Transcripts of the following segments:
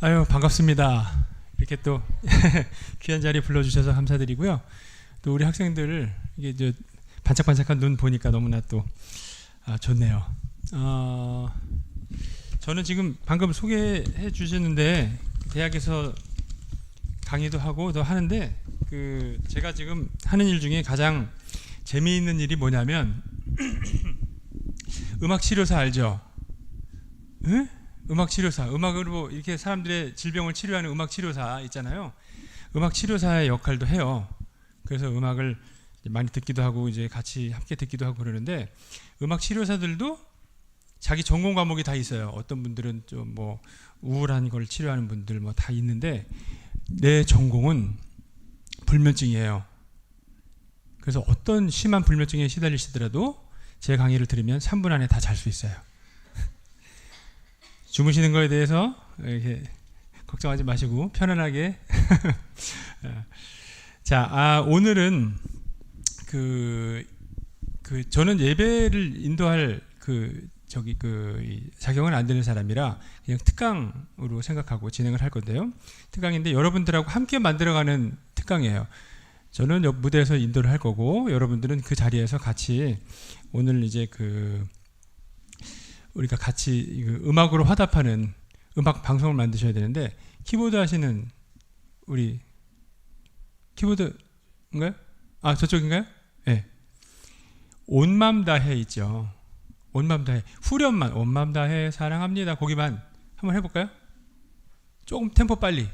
아유, 반갑습니다. 이렇게 또 귀한 자리 불러주셔서 감사드리고요. 또 우리 학생들 이게 저 반짝반짝한 눈 보니까 너무나 또 좋네요. 저는 지금 방금 소개해 주셨는데 대학에서 강의도 하고 또 하는데 제가 지금 하는 일 중에 가장 재미있는 일이 뭐냐면 음악 치료사 알죠? 응? 음악 치료사, 음악으로 이렇게 사람들의 질병을 치료하는 음악 치료사 있잖아요. 음악 치료사의 역할도 해요. 그래서 음악을 많이 듣기도 하고 이제 같이 함께 듣기도 하고 그러는데 음악 치료사들도 자기 전공 과목이 다 있어요. 어떤 분들은 좀 뭐 우울한 걸 치료하는 분들 뭐 다 있는데 내 전공은 불면증이에요. 그래서 어떤 심한 불면증에 시달리시더라도 제 강의를 들으면 3분 안에 다 잘 수 있어요. 주무시는 거에 대해서 이렇게 걱정하지 마시고 편안하게. 자, 오늘은 저는 예배를 인도할 자격은 안 되는 사람이라 그냥 특강으로 생각하고 진행을 할 건데요. 특강인데 여러분들하고 함께 만들어가는 특강이에요. 저는 무대에서 인도를 할 거고 여러분들은 그 자리에서 같이 오늘 이제 우리가 같이 음악으로 화답하는 음악 방송을 만드셔야 되는데 키보드 하시는 우리 키보드인가요? 저쪽인가요? 네. 온 맘 다해 있죠. 온 맘 다해 후렴만 온 맘 다해 사랑합니다 거기만 한번 해볼까요? 조금 템포 빨리.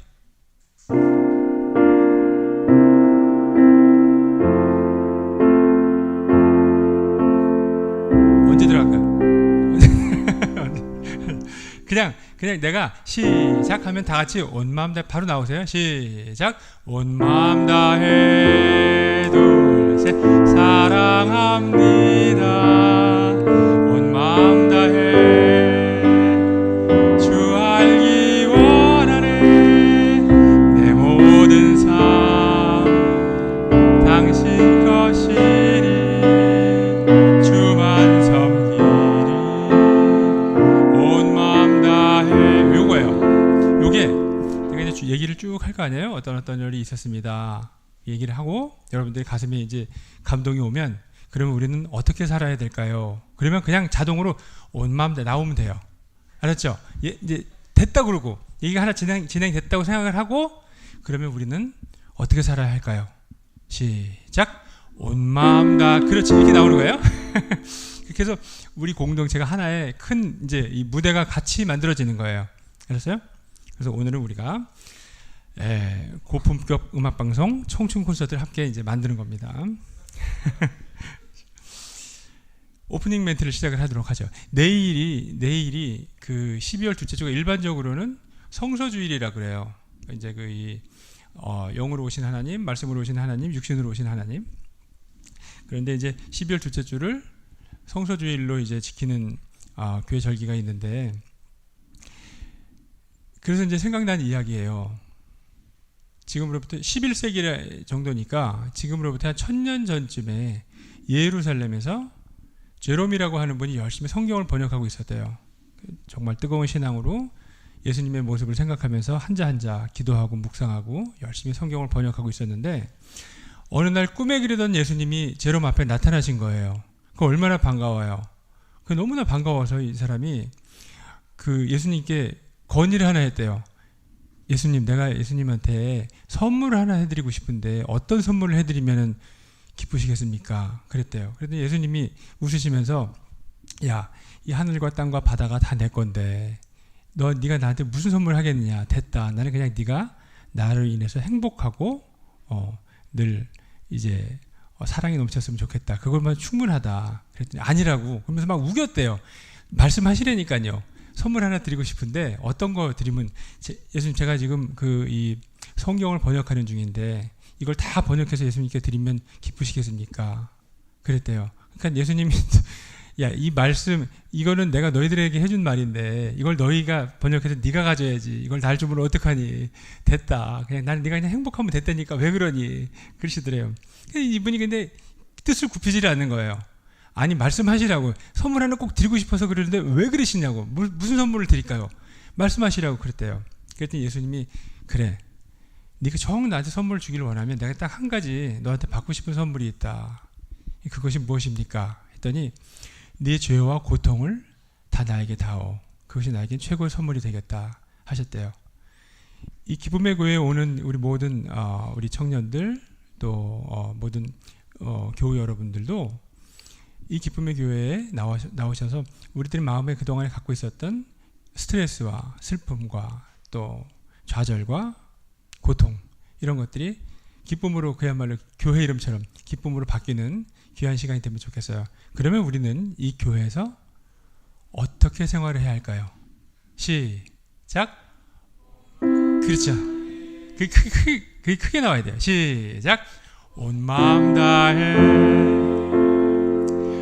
언제 들어갈까요? 그냥 내가 시작하면 다 같이 온 마음 다해 바로 나오세요. 시작. 온 마음 다해 둘 셋 사랑합니다. 온 마음 다해 주 알기 원하네 내 모든 삶 당신 것이리 주만 섬기리 온 마음 다해 요거예요. 요게 제가 이제 얘기를 쭉 할 거 아니에요. 어떤 일이 있었습니다. 얘기를 하고 여러분들이 가슴에 이제 감동이 오면 그러면 우리는 어떻게 살아야 될까요? 그러면 그냥 자동으로 온 마음 다 나오면 돼요. 알았죠? 이제 됐다 그러고 얘기가 하나 진행됐다고 생각을 하고 그러면 우리는 어떻게 살아야 할까요? 시작. 온 마음 다 그렇지 이렇게 나오는 거예요. 그래서 우리 공동체가 하나의 큰 이제 이 무대가 같이 만들어지는 거예요. 알았어요? 그래서 오늘은 우리가 고품격 음악 방송 청춘 콘서트를 함께 이제 만드는 겁니다. 오프닝 멘트를 시작을 하도록 하죠. 내일이 12월 둘째 주가 일반적으로는 성서주일이라 그래요. 이제 영으로 오신 하나님, 말씀으로 오신 하나님, 육신으로 오신 하나님. 그런데 이제 12월 둘째 주를 성서주일로 이제 지키는 교회 절기가 있는데 그래서 이제 생각난 이야기예요. 지금으로부터 11세기 정도니까 지금으로부터 한 1000년 전쯤에 예루살렘에서 제롬이라고 하는 분이 열심히 성경을 번역하고 있었대요. 정말 뜨거운 신앙으로 예수님의 모습을 생각하면서 한자 기도하고 묵상하고 열심히 성경을 번역하고 있었는데 어느 날 꿈에 그리던 예수님이 제롬 앞에 나타나신 거예요. 그거 얼마나 반가워요. 너무나 반가워서 이 사람이 예수님께 건의를 하나 했대요. 예수님, 내가 예수님한테 선물을 하나 해드리고 싶은데 어떤 선물을 해드리면 기쁘시겠습니까? 그랬대요. 그랬더니 예수님이 웃으시면서 야, 이 하늘과 땅과 바다가 다 내 건데 네가 나한테 무슨 선물을 하겠느냐. 됐다. 나는 그냥 네가 나를 인해서 행복하고 늘 이제 사랑이 넘쳤으면 좋겠다. 그걸만 충분하다. 그랬더니 아니라고. 그러면서 막 우겼대요. 말씀하시라니까요. 선물 하나 드리고 싶은데 어떤 거 드리면 예수님 제가 지금 이 성경을 번역하는 중인데 이걸 다 번역해서 예수님께 드리면 기쁘시겠습니까? 그랬대요. 그러니까 예수님이 야, 이 말씀 이거는 내가 너희들에게 해준 말인데 이걸 너희가 번역해서 네가 가져야지. 이걸 날 주면 어떡하니? 됐다. 그냥 네가 그냥 행복하면 됐다니까 왜 그러니? 그러시더래요. 이분이 근데 뜻을 굽히지 않는 거예요. 아니 말씀하시라고. 선물 하나 꼭 드리고 싶어서 그러는데 왜 그러시냐고. 무슨 선물을 드릴까요? 말씀하시라고 그랬대요. 그랬더니 예수님이 그래, 네가 정 나한테 선물을 주기를 원하면 내가 딱 한 가지 너한테 받고 싶은 선물이 있다. 그것이 무엇입니까? 했더니 네 죄와 고통을 다 나에게 다오. 그것이 나에겐 최고의 선물이 되겠다 하셨대요. 이 기쁨의 교회에 오는 우리 모든 우리 청년들 또 모든 교우 여러분들도 이 기쁨의 교회에 나오셔서 우리들의 마음에 그동안에 갖고 있었던 스트레스와 슬픔과 또 좌절과 고통 이런 것들이 기쁨으로 그야말로 교회 이름처럼 기쁨으로 바뀌는 귀한 시간이 되면 좋겠어요. 그러면 우리는 이 교회에서 어떻게 생활을 해야 할까요? 시작. 그렇죠. 그게 크게 나와야 돼요. 시작. 온 마음 다해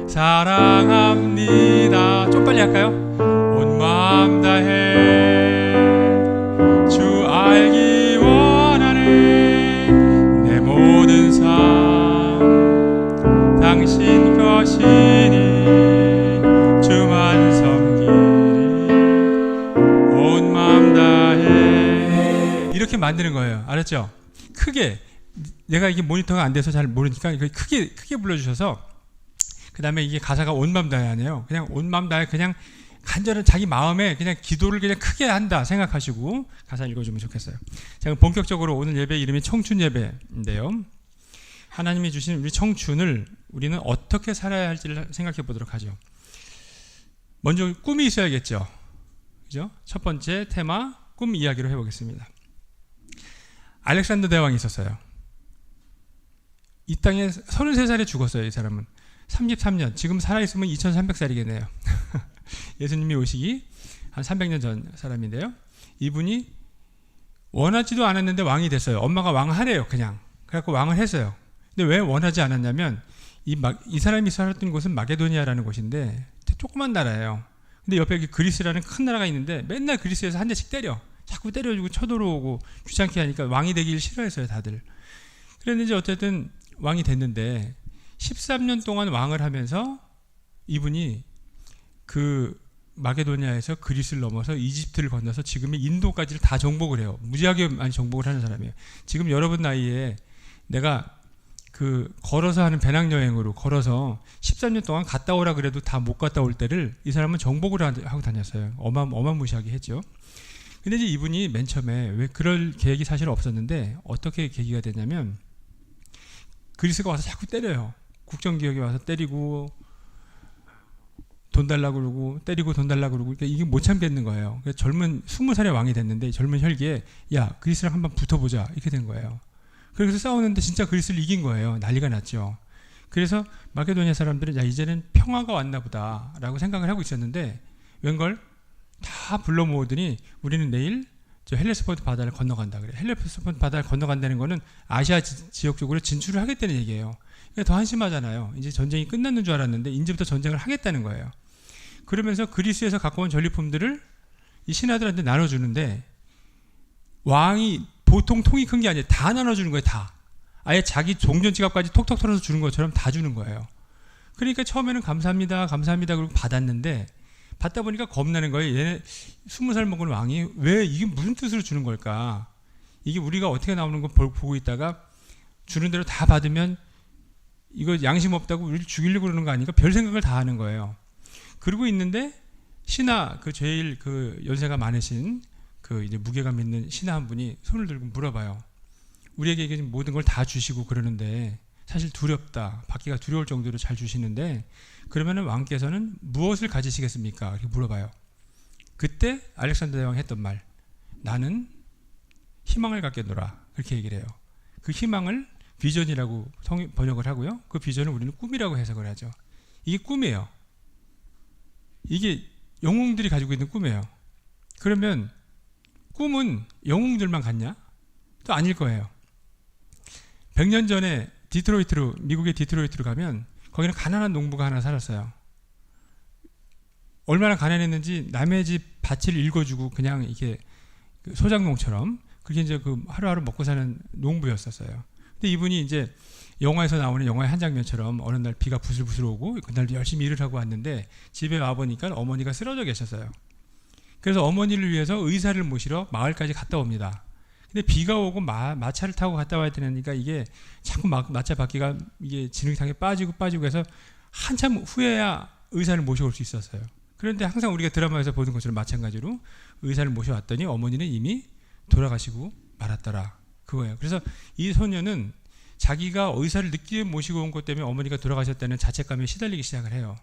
사랑합니다. 좀 빨리 할까요? 온 마음 다해 주 알기 원하네. 내 모든 삶 당신 것이니 주만 섬기리. 온 마음 다해 이렇게 만드는 거예요. 알았죠? 크게. 내가 이게 모니터가 안 돼서 잘 모르니까 크게 불러주셔서 그 다음에 이게 가사가 온 마음 다해 하네요. 그냥 온 마음 다해 그냥 간절한 자기 마음에 그냥 기도를 그냥 크게 한다 생각하시고 가사 읽어주면 좋겠어요. 자, 본격적으로 오늘 예배 이름이 청춘 예배인데요. 하나님이 주신 우리 청춘을 우리는 어떻게 살아야 할지를 생각해 보도록 하죠. 먼저 꿈이 있어야겠죠. 그죠? 첫 번째 테마 꿈 이야기로 해보겠습니다. 알렉산더 대왕이 있었어요. 이 땅에 33살에 죽었어요. 이 사람은 33년, 지금 살아있으면 2300살이겠네요. 예수님이 오시기 한 300년 전 사람인데요. 이분이 원하지도 않았는데 왕이 됐어요. 엄마가 왕하래요. 그냥 그래갖고 왕을 했어요. 근데 왜 원하지 않았냐면 이 사람이 살았던 곳은 마게도니아라는 곳인데 조그만 나라예요. 근데 옆에 그리스라는 큰 나라가 있는데 맨날 그리스에서 한 대씩 때려. 자꾸 때려주고 쳐들어오고 귀찮게 하니까 왕이 되길 싫어했어요. 다들. 그랬는지 어쨌든 왕이 됐는데 13년 동안 왕을 하면서 이분이 그 마게도니아에서 그리스를 넘어서 이집트를 건너서 지금의 인도까지를 다 정복을 해요. 무지하게 많이 정복을 하는 사람이에요. 지금 여러분 나이에 내가 걸어서 하는 배낭여행으로 걸어서 13년 동안 갔다 오라 그래도 다 못 갔다 올 때를 이 사람은 정복을 하고 다녔어요. 어마무시하게 했죠. 근데 이제 이분이 맨 처음에 왜 그럴 계획이 사실 없었는데 어떻게 계기가 됐냐면 그리스가 와서 자꾸 때려요. 국정기업이 와서 때리고 돈 달라고 그러고 때리고 돈 달라고 그러고 그러니까 이게 못 참겠는 거예요. 그래서 젊은 20살의 왕이 됐는데 젊은 혈기에 야 그리스랑 한번 붙어보자 이렇게 된 거예요. 그래서 싸우는데 진짜 그리스를 이긴 거예요. 난리가 났죠. 그래서 마게도니아 사람들은 야 이제는 평화가 왔나 보다 라고 생각을 하고 있었는데 웬걸 다 불러 모으더니 우리는 내일 저 헬레스폰트 바다를 건너간다 그래. 헬레스폰트 바다를 건너간다는 거는 아시아 지역 쪽으로 진출을 하겠다는 얘기예요. 그러니까 더 한심하잖아요. 이제 전쟁이 끝났는 줄 알았는데 이제부터 전쟁을 하겠다는 거예요. 그러면서 그리스에서 갖고 온 전리품들을 이 신하들한테 나눠주는데 왕이 보통 통이 큰 게 아니에요. 다 나눠주는 거예요. 다. 아예 자기 종전 지갑까지 톡톡 털어서 주는 것처럼 다 주는 거예요. 그러니까 처음에는 감사합니다 그리고 받았는데 받다 보니까 겁나는 거예요. 얘네 20살 먹은 왕이 왜 이게 무슨 뜻으로 주는 걸까? 이게 우리가 어떻게 나오는 거 보고 있다가 주는 대로 다 받으면 이거 양심 없다고 우리를 죽이려고 그러는 거 아니까 별 생각을 다 하는 거예요. 그러고 있는데 신하 제일 연세가 많으신 이제 무게감 있는 신하 한 분이 손을 들고 물어봐요. 우리에게 이게 모든 걸 다 주시고 그러는데 사실 두렵다. 받기가 두려울 정도로 잘 주시는데 그러면은 왕께서는 무엇을 가지시겠습니까? 이렇게 물어봐요. 그때 알렉산더 대왕이 했던 말, 나는 희망을 갖겠노라. 그렇게 얘기를 해요. 그 희망을 비전이라고 번역을 하고요. 그 비전을 우리는 꿈이라고 해석을 하죠. 이게 꿈이에요. 이게 영웅들이 가지고 있는 꿈이에요. 그러면 꿈은 영웅들만 갖냐? 또 아닐 거예요. 100년 전에 미국의 디트로이트로 가면 거기는 가난한 농부가 하나 살았어요. 얼마나 가난했는지 남의 집 밭을 읽어주고 그냥 이렇게 소작농처럼 그렇게 이제 하루하루 먹고 사는 농부였었어요. 근데 이분이 이제 영화에서 나오는 영화의 한 장면처럼 어느 날 비가 부슬부슬 오고 그날도 열심히 일을 하고 왔는데 집에 와보니까 어머니가 쓰러져 계셨어요. 그래서 어머니를 위해서 의사를 모시러 마을까지 갔다 옵니다. 근데 비가 오고 마차를 타고 갔다 와야 되니까 이게 자꾸 마차 바퀴가 이게 진흙탕에 빠지고 해서 한참 후에야 의사를 모셔올 수 있었어요. 그런데 항상 우리가 드라마에서 보는 것처럼 마찬가지로 의사를 모셔왔더니 어머니는 이미 돌아가시고 말았더라. 그거예요. 그래서 이 소녀는 자기가 의사를 늦게 모시고 온 것 때문에 어머니가 돌아가셨다는 자책감에 시달리기 시작을 해요.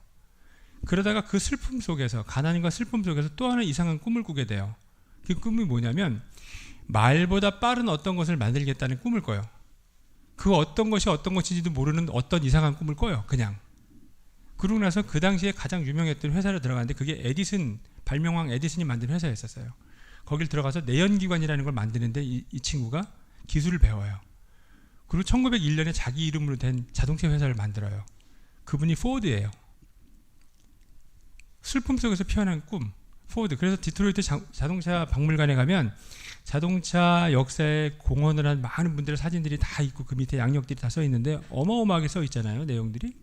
그러다가 그 슬픔 속에서, 가난과 슬픔 속에서 또 하나 이상한 꿈을 꾸게 돼요. 그 꿈이 뭐냐면 말보다 빠른 어떤 것을 만들겠다는 꿈을 꿔요. 그 어떤 것이 어떤 것인지도 모르는 어떤 이상한 꿈을 꿔요. 그냥. 그러고 나서 그 당시에 가장 유명했던 회사를 들어갔는데 그게 에디슨, 발명왕 에디슨이 만든 회사였었어요. 거길 들어가서 내연기관이라는 걸 만드는데 이 친구가 기술을 배워요. 그리고 1901년에 자기 이름으로 된 자동차 회사를 만들어요. 그분이 포드예요. 슬픔 속에서 피어난 꿈, 포드. 그래서 디트로이트 자동차 박물관에 가면 자동차 역사에 공헌을 한 많은 분들의 사진들이 다 있고 그 밑에 양력들이 다 써 있는데 어마어마하게 써 있잖아요, 내용들이.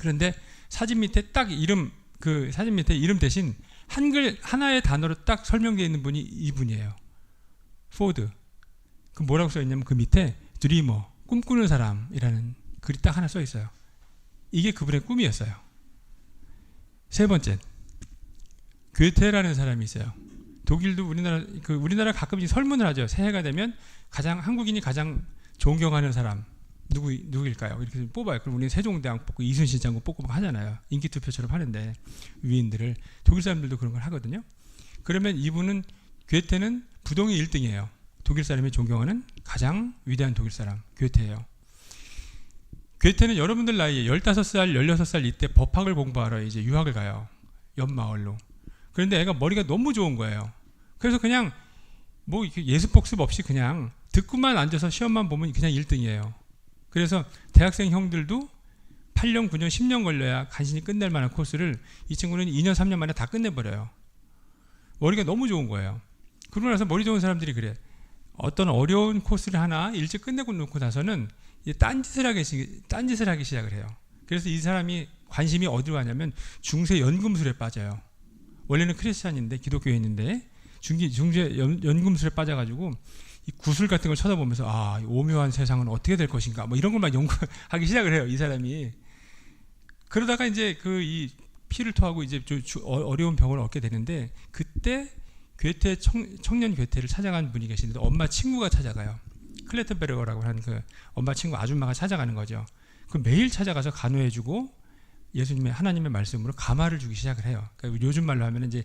그런데 사진 밑에 딱 이름, 그 사진 밑에 이름 대신 한글 하나의 단어로 딱 설명되어 있는 분이 이분이에요. 포드. 그 뭐라고 써 있냐면 그 밑에 드리머, 꿈꾸는 사람이라는 글이 딱 하나 써 있어요. 이게 그분의 꿈이었어요. 세 번째, 괴테라는 사람이 있어요. 독일도 우리나라 가끔 설문을 하죠. 새해가 되면 한국인이 가장 존경하는 사람 누구일까요? 이렇게 뽑아요. 그럼 우리는 세종대왕 뽑고 이순신 장군 뽑고 하잖아요. 인기 투표처럼 하는데 위인들을. 독일 사람들도 그런 걸 하거든요. 그러면 이분은, 괴테는 부동의 1등이에요. 독일 사람이 존경하는 가장 위대한 독일 사람 괴테예요. 괴테는 여러분들 나이에 15살, 16살 이때 법학을 공부하러 이제 유학을 가요. 옆 마을로. 그런데 애가 머리가 너무 좋은 거예요. 그래서 그냥 뭐 예습복습 없이 그냥 듣고만 앉아서 시험만 보면 그냥 1등이에요. 그래서 대학생 형들도 8년, 9년, 10년 걸려야 간신히 끝낼 만한 코스를 이 친구는 2년, 3년 만에 다 끝내버려요. 머리가 너무 좋은 거예요. 그러고 나서 머리 좋은 사람들이 그래. 어떤 어려운 코스를 하나 일찍 끝내고 놓고 나서는 딴짓을 하기 시작을 해요. 그래서 이 사람이 관심이 어디로 가냐면 중세 연금술에 빠져요. 원래는 크리스찬인데, 기독교인인데 중세 연금술에 빠져가지고 이 구슬 같은 걸 쳐다보면서 이 오묘한 세상은 어떻게 될 것인가 뭐 이런 걸 막 연구하기 시작을 해요. 이 사람이. 그러다가 이제 이 피를 토하고 이제 어려운 병을 얻게 되는데, 그때 괴테 청년 괴테를 찾아간 분이 계시는데 엄마 친구가 찾아가요. 클레텐베르거라고 하는 그 엄마 친구 아줌마가 찾아가는 거죠. 그 매일 찾아가서 간호해주고 예수님의 하나님의 말씀으로 가마를 주기 시작을 해요. 그러니까 요즘 말로 하면 이제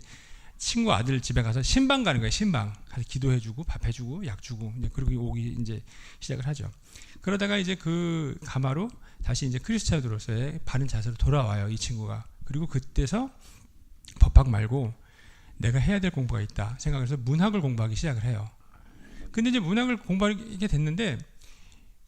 친구 아들 집에 가서 신방 가는 거예요. 신방 가서 기도해주고 밥 해주고 약 주고 그리고 오기 이제 시작을 하죠. 그러다가 이제 그 가마로 다시 이제 크리스찬으로서의 바른 자세로 돌아와요. 이 친구가. 그리고 그때서 법학 말고 내가 해야 될 공부가 있다 생각해서 문학을 공부하기 시작을 해요. 근데 이제 문학을 공부하게 됐는데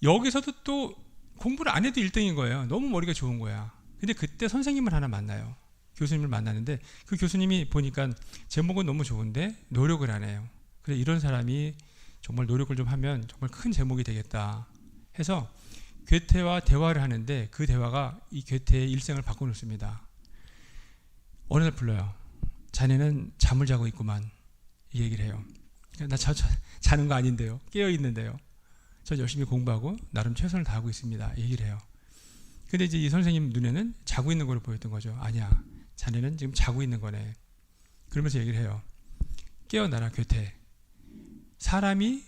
여기서도 또 공부를 안 해도 1등인 거예요. 너무 머리가 좋은 거야. 근데 그때 선생님을 하나 만나요. 교수님을 만나는데 그 교수님이 보니까 제목은 너무 좋은데 노력을 안 해요. 그래서 이런 사람이 정말 노력을 좀 하면 정말 큰 제목이 되겠다 해서 괴테와 대화를 하는데 그 대화가 이 괴테의 일생을 바꿔놓습니다. 어느 날 불러요. 자네는 잠을 자고 있구만. 이 얘기를 해요. 나 자는 거 아닌데요. 깨어 있는데요. 저 열심히 공부하고 나름 최선을 다하고 있습니다. 이 얘기를 해요. 근데 이제 이 선생님 눈에는 자고 있는 걸 보였던 거죠. 아니야. 자네는 지금 자고 있는 거네. 그러면서 얘기를 해요. 깨어나라 괴테. 사람이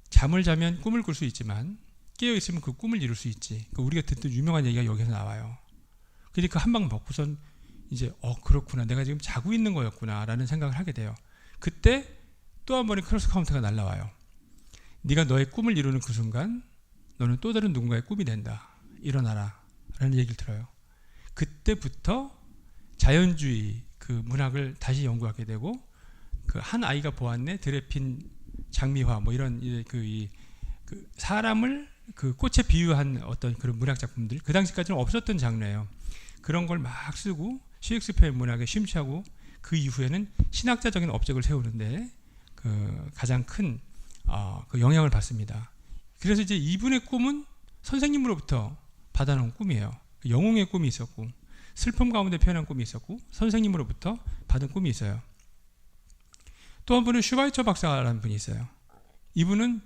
잠을 자면 꿈을 꿀 수 있지만 깨어 있으면 그 꿈을 이룰 수 있지. 우리가 듣던 유명한 얘기가 여기서 나와요. 근데 그 한 방 먹고선 이제 그렇구나. 내가 지금 자고 있는 거였구나 라는 생각을 하게 돼요. 그때 또 한 번의 크로스 카운터가 날라와요. 네가 너의 꿈을 이루는 그 순간 너는 또 다른 누군가의 꿈이 된다. 일어나라 라는 얘기를 들어요. 그때부터 자연주의 그 문학을 다시 연구하게 되고 그 한 아이가 보았네 드레핀 장미화 뭐 이런 그 사람을 그 꽃에 비유한 어떤 그런 문학 작품들 그 당시까지는 없었던 장르예요. 그런 걸 막 쓰고 셰익스피어의 문학에 심취하고 그 이후에는 신학자적인 업적을 세우는데 그 가장 큰 그 영향을 받습니다. 그래서 이제 이분의 꿈은 선생님으로부터 받아놓은 꿈이에요. 영웅의 꿈이 있었고 슬픔 가운데 표현한 꿈이 있었고 선생님으로부터 받은 꿈이 있어요. 또 한 분은 슈바이처 박사라는 분이 있어요. 이분은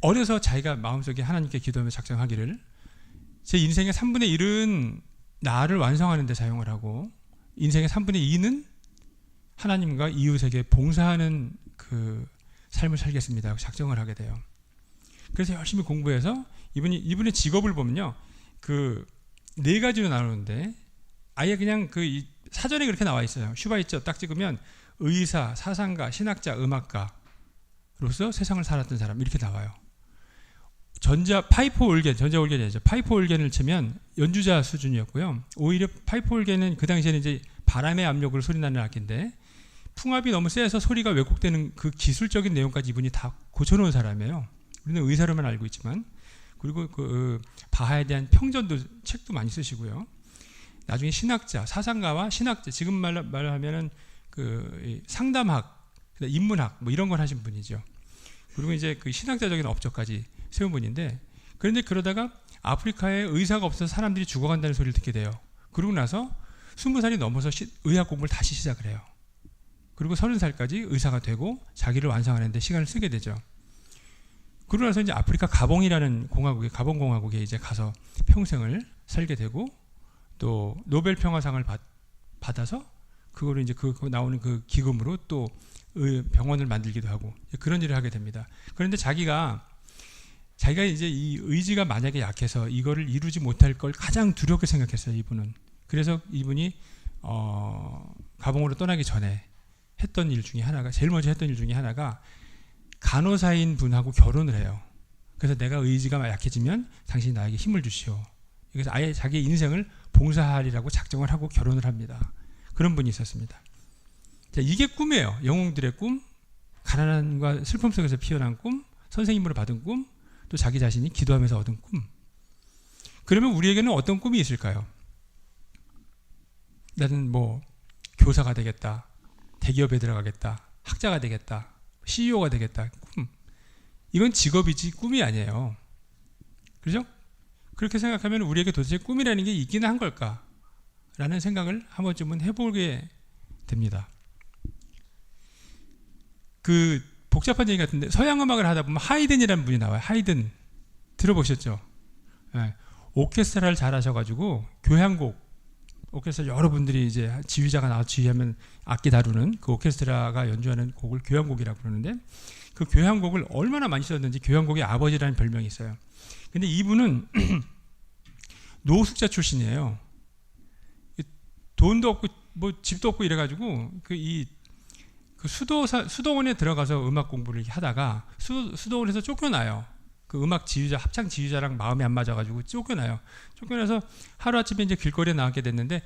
어려서 자기가 마음속에 하나님께 기도하며 작정하기를 제 인생의 3분의 1은 나를 완성하는 데 사용을 하고 인생의 3분의 2는 하나님과 이웃에게 봉사하는 그 삶을 살겠습니다 하고 작정을 하게 돼요. 그래서 열심히 공부해서 이분의 직업을 보면요, 그 4가지로 나누는데 아예 그냥 그 사전에 그렇게 나와 있어요. 슈바이처 딱 찍으면 의사, 사상가, 신학자, 음악가로서 세상을 살았던 사람 이렇게 나와요. 파이프 올겐이죠. 파이프 올겐을 치면 연주자 수준이었고요. 오히려 파이프 올겐은 그 당시에는 이제 바람의 압력으로 소리 나는 악기인데 풍압이 너무 세서 소리가 왜곡되는 그 기술적인 내용까지 이분이 다 고쳐놓은 사람이에요. 우리는 의사로만 알고 있지만, 그리고 그 바하에 대한 평전도 책도 많이 쓰시고요. 나중에 신학자, 사상가와 신학자, 지금 말하면은 그 상담학, 인문학 뭐 이런 걸 하신 분이죠. 그리고 이제 그 신학자적인 업적까지 세운 분인데, 그런데 그러다가 아프리카에 의사가 없어서 사람들이 죽어간다는 소리를 듣게 돼요. 그러고 나서 20살이 넘어서 의학 공부를 다시 시작을 해요. 그리고 30살까지 의사가 되고 자기를 완성하는 데 시간을 쓰게 되죠. 그러고 나서 이제 아프리카 가봉이라는 가봉공화국에 이제 가서 평생을 살게 되고, 또 노벨 평화상을 받아서 그거를 이제 그 나오는 그 기금으로 또 병원을 만들기도 하고 그런 일을 하게 됩니다. 그런데 자기가 이제 이 의지가 만약에 약해서 이거를 이루지 못할 걸 가장 두렵게 생각했어요, 이분은. 그래서 이분이 가봉으로 떠나기 전에 했던 일 중에 하나가, 제일 먼저 했던 일 중에 하나가 간호사인 분하고 결혼을 해요. 그래서 내가 의지가 약해지면 당신이 나에게 힘을 주시오. 그래서 아예 자기 인생을 봉사하리라고 작정을 하고 결혼을 합니다. 그런 분이 있었습니다. 자, 이게 꿈이에요. 영웅들의 꿈, 가난함과 슬픔 속에서 피어난 꿈, 선생님으로 받은 꿈, 또 자기 자신이 기도하면서 얻은 꿈. 그러면 우리에게는 어떤 꿈이 있을까요? 나는 뭐 교사가 되겠다, 대기업에 들어가겠다, 학자가 되겠다, CEO가 되겠다. 꿈. 이건 직업이지 꿈이 아니에요. 그렇죠? 그렇게 생각하면 우리에게 도대체 꿈이라는 게 있기는 한 걸까? 라는 생각을 한 번쯤은 해보게 됩니다. 그 복잡한 얘기 같은데 서양 음악을 하다 보면 하이든이라는 분이 나와요. 하이든 들어보셨죠? 네. 오케스트라를 잘 하셔가지고 교향곡, 오케스트라 여러분들이 이제 지휘자가 나와서 지휘하면 악기 다루는 그 오케스트라가 연주하는 곡을 교향곡이라고 그러는데, 그 교향곡을 얼마나 많이 썼는지 교향곡의 아버지라는 별명이 있어요. 근데 이분은 노숙자 출신이에요. 돈도 없고 뭐 집도 없고 이래가지고 그 수도원에 들어가서 음악 공부를 하다가 수도원에서 쫓겨나요. 그 음악 지휘자, 합창 지휘자랑 마음이 안 맞아가지고 쫓겨나요. 쫓겨나서 하루아침에 이제 길거리에 나가게 됐는데,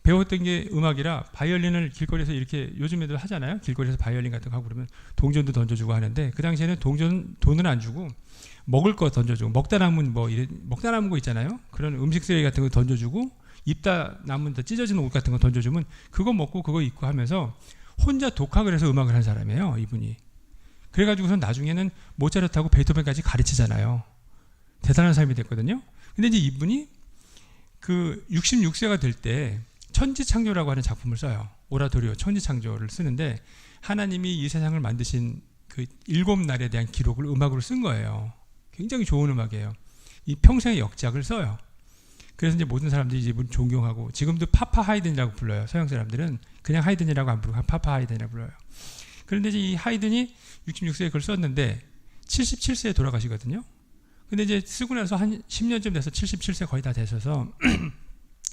배웠던 게 음악이라 바이올린을 길거리에서 이렇게 요즘에도 하잖아요. 길거리에서 바이올린 같은 거 하고 그러면 동전도 던져주고 하는데, 그 당시에는 돈은 안 주고 먹을 거 던져주고, 먹다 남은 먹다 남은 거 있잖아요. 그런 음식 쓰레기 같은 거 던져주고, 입다 남은 더 찢어지는 옷 같은 거 던져주면 그거 먹고 그거 입고 하면서 혼자 독학을 해서 음악을 한 사람이에요, 이분이. 그래가지고선 나중에는 모차르트하고 베토벤까지 가르치잖아요. 대단한 삶이 됐거든요. 근데 이제 이분이 그 66세가 될 때 천지창조라고 하는 작품을 써요. 오라토리오 천지창조를 쓰는데, 하나님이 이 세상을 만드신 그 7날에 대한 기록을 음악으로 쓴 거예요. 굉장히 좋은 음악이에요. 이 평생의 역작을 써요. 그래서 이제 모든 사람들이 이분 존경하고, 지금도 파파 하이든이라고 불러요. 서양 사람들은 그냥 하이든이라고 안 부르고 파파 하이든이라고 불러요. 그런데 이제 이 하이든이 66세에 그걸 썼는데 77세에 돌아가시거든요. 근데 이제 쓰고 나서 한 10년쯤 돼서 77세 거의 다 되셔서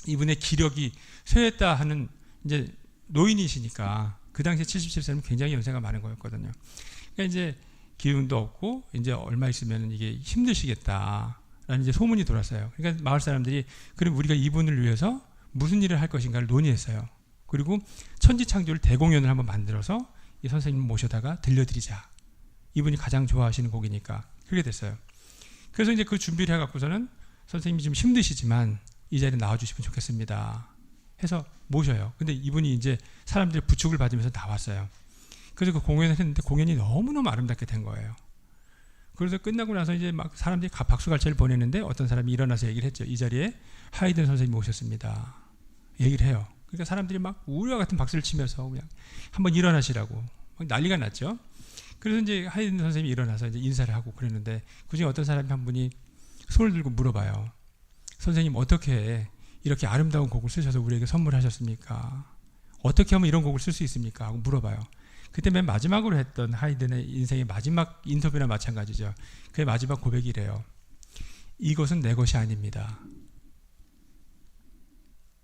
이분의 기력이 쇠했다 하는, 이제 노인이시니까 그 당시에 77세는 굉장히 연세가 많은 거였거든요. 그러니까 이제 기운도 없고 이제 얼마 있으면 이게 힘드시겠다라는 이제 소문이 돌았어요. 그러니까 마을 사람들이 그럼 우리가 이분을 위해서 무슨 일을 할 것인가를 논의했어요. 그리고 천지창조를 대공연을 한번 만들어서 이 선생님 모셔다가 들려드리자. 이분이 가장 좋아하시는 곡이니까 그렇게 됐어요. 그래서 이제 그 준비를 해갖고서는 선생님이 좀 힘드시지만 이 자리에 나와주시면 좋겠습니다 해서 모셔요. 근데 이분이 이제 사람들의 부축을 받으면서 나왔어요. 그래서 그 공연을 했는데 공연이 너무너무 아름답게 된 거예요. 그래서 끝나고 나서 이제 막 사람들이 박수갈채를 보내는데 어떤 사람이 일어나서 얘기를 했죠. 이 자리에 하이든 선생님이 오셨습니다. 얘기를 해요. 그러니까 사람들이 막 우리와 같은 박수를 치면서 그냥 한번 일어나시라고 막 난리가 났죠. 그래서 이제 하이든 선생님이 일어나서 이제 인사를 하고 그랬는데 그중에 어떤 사람이 한 분이 손을 들고 물어봐요. 선생님 어떻게 이렇게 아름다운 곡을 쓰셔서 우리에게 선물하셨습니까? 어떻게 하면 이런 곡을 쓸 수 있습니까? 하고 물어봐요. 그때 맨 마지막으로 했던 하이든의 인생의 마지막 인터뷰나 마찬가지죠. 그의 마지막 고백이래요. 이것은 내 것이 아닙니다.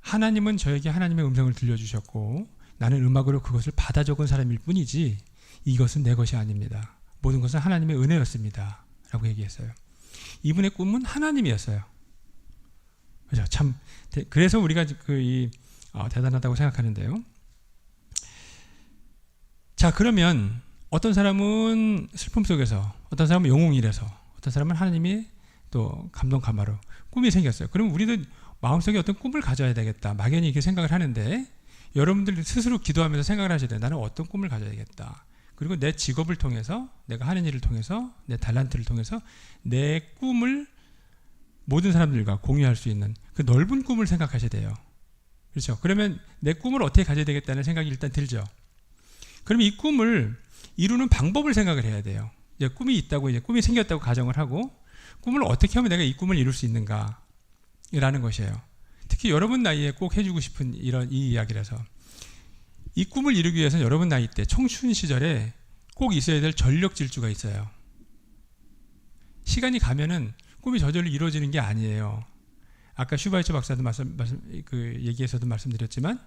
하나님은 저에게 하나님의 음성을 들려주셨고 나는 음악으로 그것을 받아 적은 사람일 뿐이지 이것은 내 것이 아닙니다. 모든 것은 하나님의 은혜였습니다. 라고 얘기했어요. 이분의 꿈은 하나님이었어요. 그죠? 참 그래서 우리가 대단하다고 생각하는데요. 자, 그러면 어떤 사람은 슬픔 속에서, 어떤 사람은 영웅이라서, 어떤 사람은 하나님이 또 감동 감화로 꿈이 생겼어요. 그럼 우리도 마음속에 어떤 꿈을 가져야 되겠다. 막연히 이렇게 생각을 하는데 여러분들 스스로 기도하면서 생각을 하셔야 돼요. 나는 어떤 꿈을 가져야겠다. 그리고 내 직업을 통해서, 내가 하는 일을 통해서, 내 달란트를 통해서 내 꿈을 모든 사람들과 공유할 수 있는 그 넓은 꿈을 생각하셔야 돼요. 그렇죠? 그러면 내 꿈을 어떻게 가져야 되겠다는 생각이 일단 들죠. 그럼 이 꿈을 이루는 방법을 생각을 해야 돼요. 이제 꿈이 있다고, 이제 꿈이 생겼다고 가정을 하고 꿈을 어떻게 하면 내가 이 꿈을 이룰 수 있는가 라는 것이에요. 특히 여러분 나이에 꼭 해주고 싶은 이 이야기라서 이 꿈을 이루기 위해서는 여러분 나이 때 청춘 시절에 꼭 있어야 될 전력 질주가 있어요. 시간이 가면은 꿈이 저절로 이루어지는 게 아니에요. 아까 슈바이처 박사도 얘기에서도 말씀드렸지만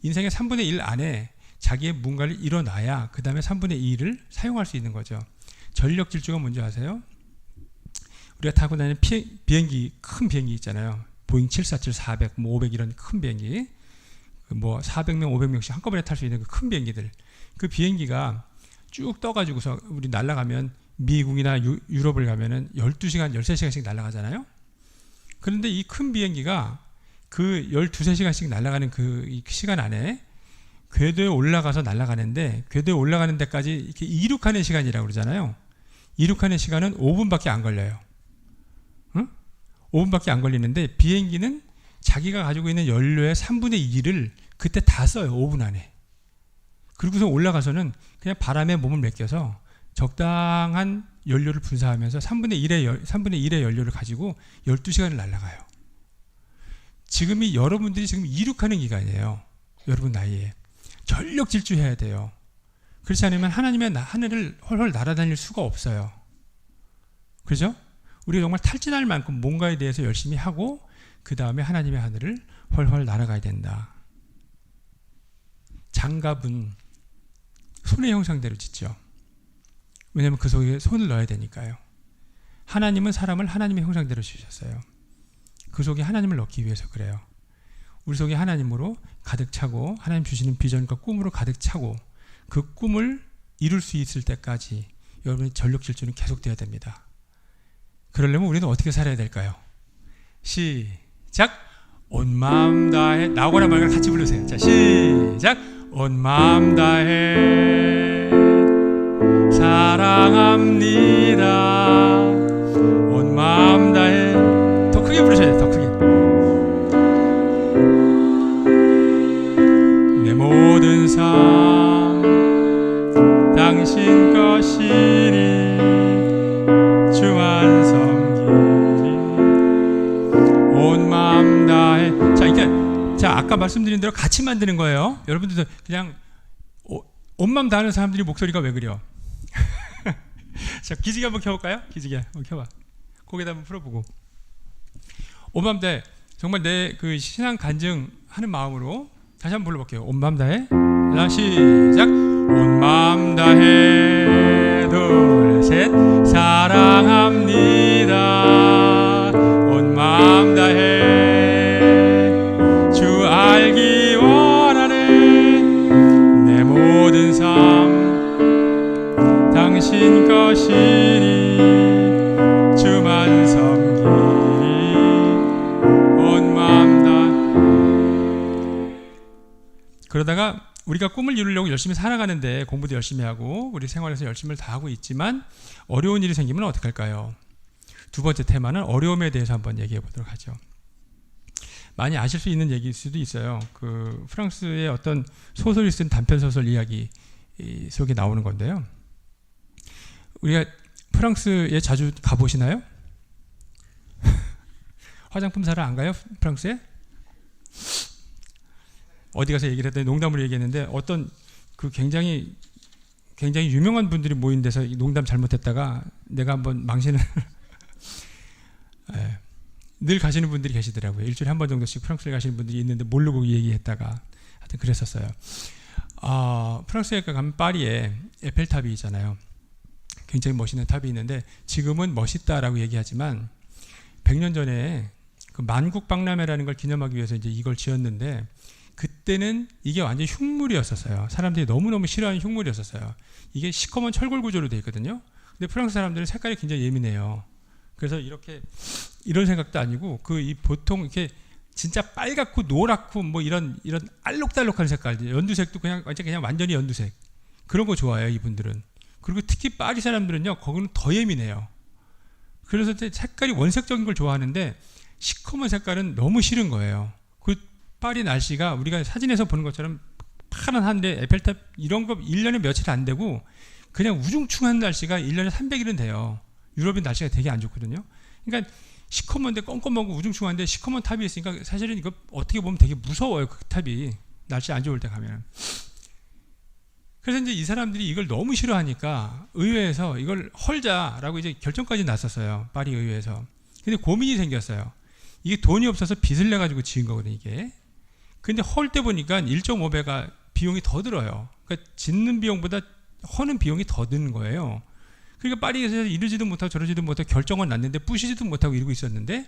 인생의 3분의 1 안에 자기의 뭔가를 일어나야 그 다음에 3분의 2를 사용할 수 있는 거죠. 전력 질주가 뭔지 아세요? 우리가 타고 다니는 비행기, 큰 비행기 있잖아요. 보잉 747, 400, 500 이런 큰 비행기, 400명, 500명씩 한꺼번에 탈 수 있는 그 큰 비행기들. 그 비행기가 쭉 떠가지고서 우리 날아가면 미국이나 유럽을 가면은 12시간, 13시간씩 날아가잖아요. 그런데 이 큰 비행기가 그 12~13시간씩 날아가는 그 시간 안에 궤도에 올라가서 날아가는데 궤도에 올라가는 데까지 이렇게 이륙하는 시간이라고 그러잖아요. 이륙하는 시간은 5분밖에 안 걸려요. 응? 5분밖에 안 걸리는데 비행기는 자기가 가지고 있는 연료의 3분의 2를 그때 다 써요. 5분 안에. 그리고서 올라가서는 그냥 바람에 몸을 맡겨서 적당한 연료를 분사하면서 3분의 1의 연료를 가지고 12시간을 날아가요. 지금이 여러분들이 지금 이륙하는 기간이에요. 여러분 나이에. 전력 질주해야 돼요. 그렇지 않으면 하나님의 하늘을 헐헐 날아다닐 수가 없어요. 그죠? 우리가 정말 탈진할 만큼 뭔가에 대해서 열심히 하고 그 다음에 하나님의 하늘을 헐헐 날아가야 된다. 장갑은 손의 형상대로 짓죠. 왜냐하면 그 속에 손을 넣어야 되니까요. 하나님은 사람을 하나님의 형상대로 지으셨어요. 그 속에 하나님을 넣기 위해서 그래요. 우리 속에 하나님으로 가득 차고 하나님 주시는 비전과 꿈으로 가득 차고 그 꿈을 이룰 수 있을 때까지 여러분의 전력 질주는 계속돼야 됩니다. 그러려면 우리는 어떻게 살아야 될까요? 시작! 온 마음 다해. 나오거나 말거나 같이 부르세요. 자, 시작! 온 마음 다해 사랑합니다. 온 마음 다해. 더 크게 부르셔야 돼요. 더 크게. 내 모든 삶 당신 것이니 주만 섬기리 온 마음 다해. 자, 아까 말씀드린 대로 같이 만드는 거예요. 여러분들도 그냥 온 마음 다하는 사람들이 목소리가 왜 그려? 자, 기지개 한번 켜볼까요? 기지개 한번 켜봐. 고개도 한번 풀어보고. 온 마음 다해. 정말 내 그 신앙 간증하는 마음으로 다시 한번 불러볼게요. 온 마음 다해. 자, 시작. 온 마음 다해. 둘, 셋. 사랑합니다. 온 마음 다해. 주 알기 원하네. 내 모든 삶 당신 것이니 주만 섬기리 온 마음 다. 그러다가 우리가 꿈을 이루려고 열심히 살아가는데 공부도 열심히 하고 우리 생활에서 열심을 다하고 있지만 어려운 일이 생기면 어떡할까요? 두 번째 테마는 어려움에 대해서 한번 얘기해 보도록 하죠. 많이 아실 수 있는 얘기일 수도 있어요. 그 프랑스의 어떤 소설이 쓴 단편 소설 이야기 속에 나오는 건데요. 우리가 프랑스에 자주 가보시나요? 화장품 사러 안 가요? 프랑스에? 어디 가서 얘기를 했더니 농담으로 얘기했는데 어떤 그 굉장히 유명한 분들이 모인 데서 농담 잘못했다가 내가 한번 망신을 늘 가시는 분들이 계시더라고요. 일주일에 한 번 정도씩 프랑스에 가시는 분들이 있는데 모르고 얘기했다가 하여튼 그랬었어요. 프랑스에 가면 파리에 에펠탑이 있잖아요. 굉장히 멋있는 탑이 있는데 지금은 멋있다라고 얘기하지만 100년 전에 그 만국박람회라는 걸 기념하기 위해서 이제 이걸 지었는데 그때는 이게 완전히 흉물이었었어요. 사람들이 너무너무 싫어하는 흉물이었었어요. 이게 시커먼 철골 구조로 되어 있거든요. 근데 프랑스 사람들은 색깔이 굉장히 예민해요. 그래서 이런 생각도 아니고 보통 이렇게 진짜 빨갛고 노랗고 뭐 이런 알록달록한 색깔, 연두색도 그냥 완전히 연두색 그런 거 좋아해요 이분들은. 그리고 특히 파리 사람들은요 거기는 더 예민해요. 그래서 색깔이 원색적인 걸 좋아하는데 시커먼 색깔은 너무 싫은 거예요. 그 파리 날씨가 우리가 사진에서 보는 것처럼 파란 하늘에 에펠탑 이런 거 1년에 며칠 안 되고 그냥 우중충한 날씨가 1년에 300일은 돼요. 유럽의 날씨가 되게 안 좋거든요. 그러니까 시커먼데 껌껌하고 우중충한데 시커먼 탑이 있으니까 사실은 이거 어떻게 보면 되게 무서워요. 그 탑이 날씨 안 좋을 때 가면. 그래서 이제 이 사람들이 이걸 너무 싫어하니까 의회에서 이걸 헐자라고 이제 결정까지 났었어요. 파리 의회에서. 근데 고민이 생겼어요. 이게 돈이 없어서 빚을 내 가지고 지은 거거든요, 이게. 근데 헐 때 보니까 1.5배가 비용이 더 들어요. 그러니까 짓는 비용보다 허는 비용이 더 드는 거예요. 그러니까 파리에서 이러지도 못하고 저러지도 못하고 결정은 났는데 부시지도 못하고 이러고 있었는데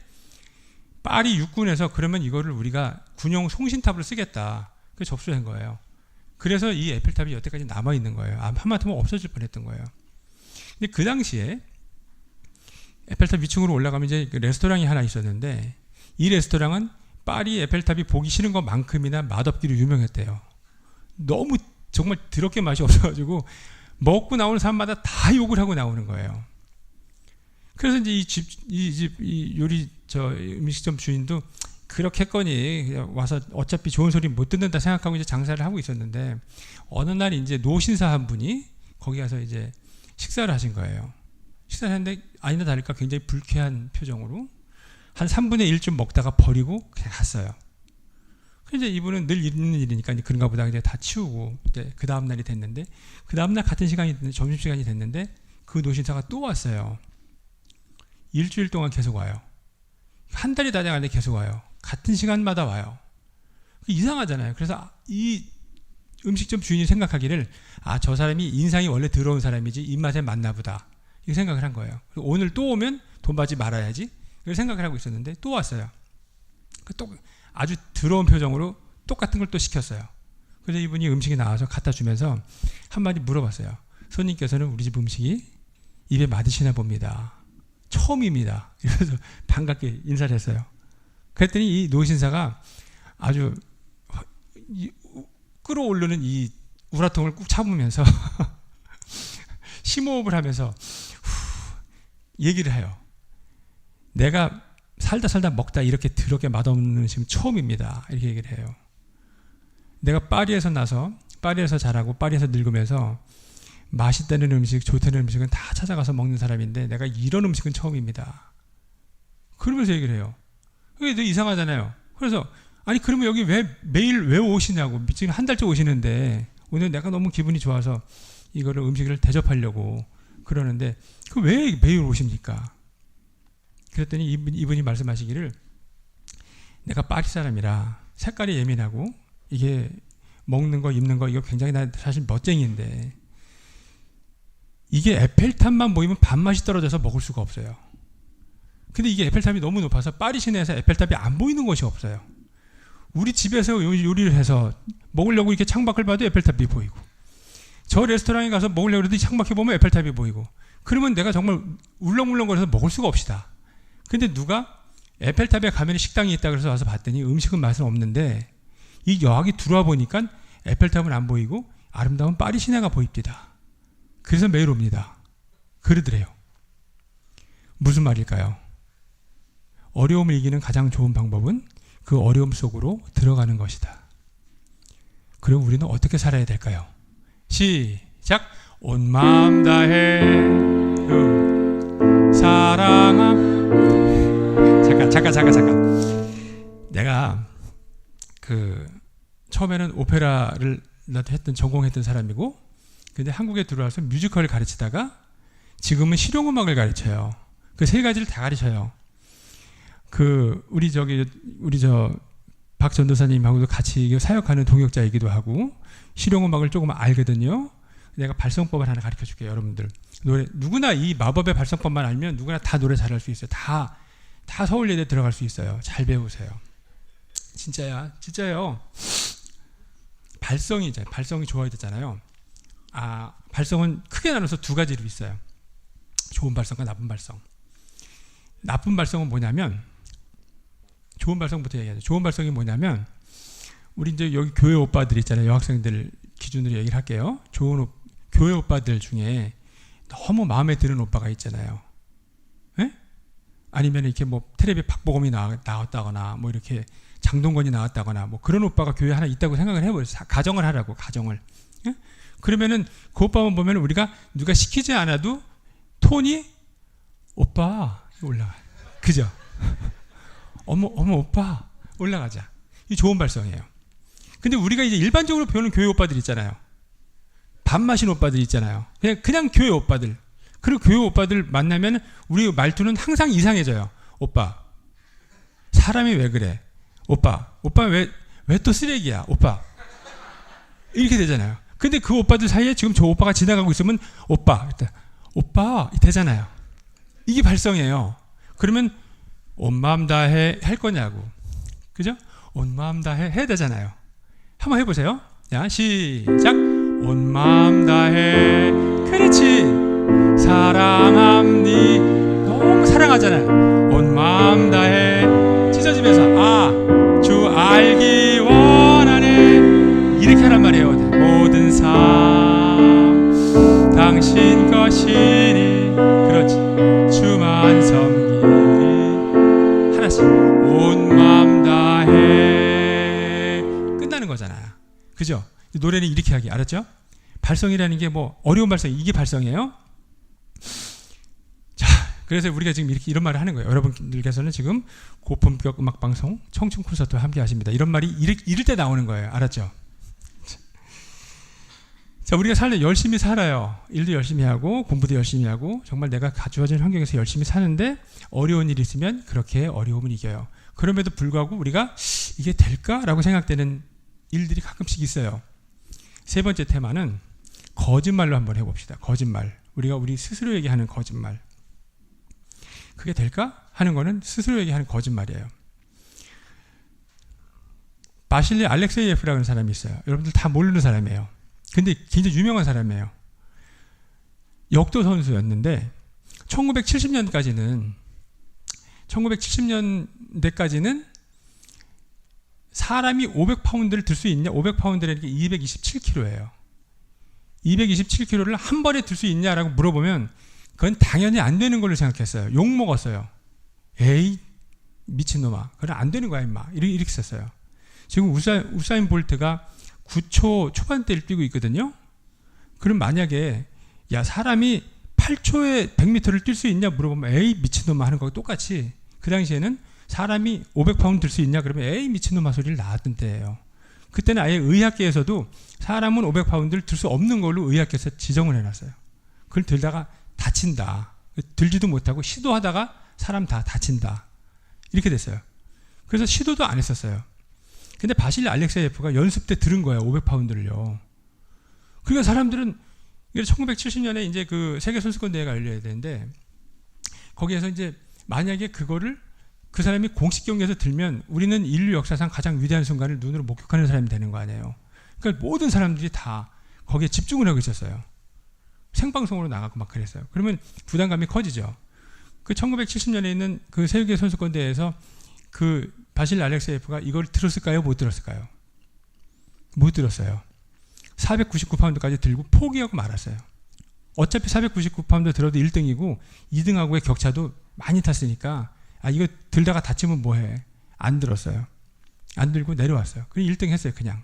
파리 육군에서 그러면 이거를 우리가 군용 송신탑으로 쓰겠다. 그래서 접수한 거예요. 그래서 이 에펠탑이 여태까지 남아있는 거예요. 하마터면 없어질 뻔했던 거예요. 근데 그 당시에 에펠탑 위층으로 올라가면 이제 레스토랑이 하나 있었는데 이 레스토랑은 파리 에펠탑이 보기 싫은 것만큼이나 맛없기로 유명했대요. 너무 정말 더럽게 맛이 없어가지고 먹고 나오는 사람마다 다 욕을 하고 나오는 거예요. 그래서 이제 이 음식점 주인도 그렇겠거니 와서 어차피 좋은 소리 못 듣는다 생각하고 이제 장사를 하고 있었는데 어느 날 이제 노신사 한 분이 거기 가서 이제 식사를 하신 거예요. 식사를 했는데 아니나 다를까 굉장히 불쾌한 표정으로 한 3분의 1쯤 먹다가 버리고 그냥 갔어요. 그래서 이분은 늘 있는 일이니까 이제 그런가 보다 이제 다 치우고 이제 그 다음 날이 됐는데 그 다음 날 같은 시간이 점심 시간이 됐는데 그 노신사가 또 왔어요. 일주일 동안 계속 와요. 한 달이 다 돼가는데 계속 와요. 같은 시간마다 와요. 이상하잖아요. 그래서 이 음식점 주인이 생각하기를 저 사람이 인상이 원래 더러운 사람이지 입맛에 맞나 보다 이렇게 생각을 한 거예요. 오늘 또 오면 돈 받지 말아야지 이렇게 생각을 하고 있었는데 또 왔어요. 또 아주 더러운 표정으로 똑같은 걸 또 시켰어요. 그래서 이분이 음식이 나와서 갖다 주면서 한마디 물어봤어요. 손님께서는 우리 집 음식이 입에 맞으시나 봅니다. 처음입니다. 이러면서 반갑게 인사를 했어요. 그랬더니 이 노신사가 아주 끌어오르는 이 우라통을 꾹 참으면서 심호흡을 하면서 얘기를 해요. 내가 살다 먹다 이렇게 더럽게 맛없는 음식은 처음입니다. 이렇게 얘기를 해요. 내가 파리에서 나서 파리에서 자라고 파리에서 늙으면서 맛있다는 음식, 좋다는 음식은 다 찾아가서 먹는 사람인데 내가 이런 음식은 처음입니다. 그러면서 얘기를 해요. 그게 되게 이상하잖아요. 그래서 아니 그러면 여기 매일 왜 오시냐고. 지금 한 달째 오시는데 오늘 내가 너무 기분이 좋아서 이거를 음식을 대접하려고 그러는데 그 왜 매일 오십니까? 그랬더니 이분이 말씀하시기를 내가 파리 사람이라 색깔이 예민하고 이게 먹는 거 입는 거 이거 굉장히 나 사실 멋쟁이인데 이게 에펠탑만 보이면 밥맛이 떨어져서 먹을 수가 없어요. 근데 이게 에펠탑이 너무 높아서 파리 시내에서 에펠탑이 안 보이는 곳이 없어요. 우리 집에서 요리를 해서 먹으려고 이렇게 창밖을 봐도 에펠탑이 보이고 저 레스토랑에 가서 먹으려고 해도 창밖에 보면 에펠탑이 보이고 그러면 내가 정말 울렁울렁거려서 먹을 수가 없시다. 근데 누가 에펠탑에 가면 식당이 있다 그래서 와서 봤더니 음식은 맛은 없는데 이 여기 들어와 보니까 에펠탑은 안 보이고 아름다운 파리 시내가 보입니다. 그래서 매일 옵니다. 그러더래요. 무슨 말일까요? 어려움을 이기는 가장 좋은 방법은 그 어려움 속으로 들어가는 것이다. 그럼 우리는 어떻게 살아야 될까요? 시작! 온 마음 다해 사랑함. 잠깐. 내가 처음에는 오페라를 전공했던 사람이고, 근데 한국에 들어와서 뮤지컬을 가르치다가 지금은 실용음악을 가르쳐요. 그 세 가지를 다 가르쳐요. 우리 박 전도사님하고도 같이 사역하는 동역자이기도 하고 실용음악을 조금 알거든요. 내가 발성법을 하나 가르쳐 줄게요. 여러분들 누구나 이 마법의 발성법만 알면 누구나 다 노래 잘할 수 있어요. 다 서울예대 들어갈 수 있어요. 잘 배우세요. 진짜요. 발성이 좋아야 되잖아요. 발성은 크게 나눠서 두 가지로 있어요. 좋은 발성과 나쁜 발성. 나쁜 발성은 뭐냐면, 좋은 발성부터 얘기하죠. 좋은 발성이 뭐냐면, 우리 이제 여기 교회 오빠들 있잖아요. 여학생들 기준으로 얘기를 할게요. 좋은 교회 오빠들 중에 너무 마음에 드는 오빠가 있잖아요. 에? 아니면 이렇게 뭐 텔레비 박보검이 나왔다거나 뭐 이렇게 장동건이 나왔다거나 뭐 그런 오빠가 교회에 하나 있다고 생각을 해보세요. 가정을 하라고, 가정을. 에? 그러면은 그 오빠만 보면 우리가 누가 시키지 않아도 톤이 오빠 올라가. 그죠? 어머 오빠 올라가자. 이 좋은 발성이에요. 근데 우리가 이제 일반적으로 배우는 교회 오빠들 있잖아요. 밥 마신 오빠들 있잖아요. 그냥 교회 오빠들. 그리고 교회 오빠들 만나면 우리 말투는 항상 이상해져요. 오빠, 사람이 왜 그래? 오빠 왜 또 쓰레기야? 오빠. 이렇게 되잖아요. 근데 그 오빠들 사이에 지금 저 오빠가 지나가고 있으면 오빠 되잖아요. 이게 발성이에요. 그러면 온 마음 다해 할 거냐고. 그죠? 온 마음 다해 해야 되잖아요. 한번 해보세요. 자, 시작. 온 마음 다해. 그렇지. 사랑함니. 너무 사랑하잖아요. 온 마음 다해. 찢어지면서 주 알기 원하네. 이렇게 하란 말이에요. 모든 삶 당신 것이니. 그렇지. 주만 섬기리. 하나씩. 온 마음 다해. 끝나는 거잖아요. 그죠? 노래는 이렇게 하기. 알았죠? 발성이라는 게 뭐 어려운 발성, 이게 발성이에요. 자, 그래서 우리가 지금 이런 말을 하는 거예요. 여러분들께서는 지금 고품격 음악방송 청춘 콘서트와 함께 하십니다. 이런 말이 이럴 때 나오는 거예요. 알았죠? 자, 우리가 열심히 살아요. 일도 열심히 하고 공부도 열심히 하고 정말 내가 주어진 환경에서 열심히 사는데 어려운 일이 있으면 그렇게 어려움을 이겨요. 그럼에도 불구하고 우리가 이게 될까라고 생각되는 일들이 가끔씩 있어요. 세 번째 테마는 거짓말로 한번 해봅시다. 거짓말. 우리가 우리 스스로에게 하는 거짓말. 그게 될까? 하는 거는 스스로에게 하는 거짓말이에요. 바실리 알렉세이예프라는 사람이 있어요. 여러분들 다 모르는 사람이에요. 근데 굉장히 유명한 사람이에요. 역도 선수였는데 1970년대까지는 사람이 500파운드를 들 수 있냐? 500파운드라는 게 227kg예요. 227kg를 한 번에 들 수 있냐라고 물어보면 그건 당연히 안 되는 걸로 생각했어요. 욕 먹었어요. 에이 미친놈아, 그건 안 되는 거야 임마. 이렇게 썼어요. 지금 우사인 볼트가 9초 초반대를 뛰고 있거든요. 그럼 만약에 사람이 8초에 100m를 뛸 수 있냐 물어보면 에이 미친놈아 하는 거하고 똑같이 그 당시에는 사람이 500파운드 들 수 있냐 그러면 에이 미친놈아 소리를 낳았던 때예요. 그때는 아예 의학계에서도 사람은 500파운드를 들 수 없는 걸로 의학계에서 지정을 해놨어요. 그걸 들다가 다친다. 들지도 못하고 시도하다가 사람 다 다친다. 이렇게 됐어요. 그래서 시도도 안 했었어요. 근데 바실리 알렉세예프가 연습 때 들은 거예요. 500파운드를요. 그러니까 사람들은 1970년에 이제 그 세계 선수권 대회가 열려야 되는데 거기에서 이제 만약에 그거를 그 사람이 공식 경기에서 들면 우리는 인류 역사상 가장 위대한 순간을 눈으로 목격하는 사람이 되는 거 아니에요. 그러니까 모든 사람들이 다 거기에 집중을 하고 있었어요. 생방송으로 나가고 막 그랬어요. 그러면 부담감이 커지죠. 그 1970년에 있는 그 세계 선수권 대회에서 그 바실리 알렉세예프가 이걸 들었을까요? 못 들었을까요? 못 들었어요. 499파운드까지 들고 포기하고 말았어요. 어차피 499파운드 들어도 1등이고 2등하고의 격차도 많이 탔으니까 이거 들다가 다치면 뭐해. 안 들었어요. 안 들고 내려왔어요. 그리고 1등 했어요. 그냥.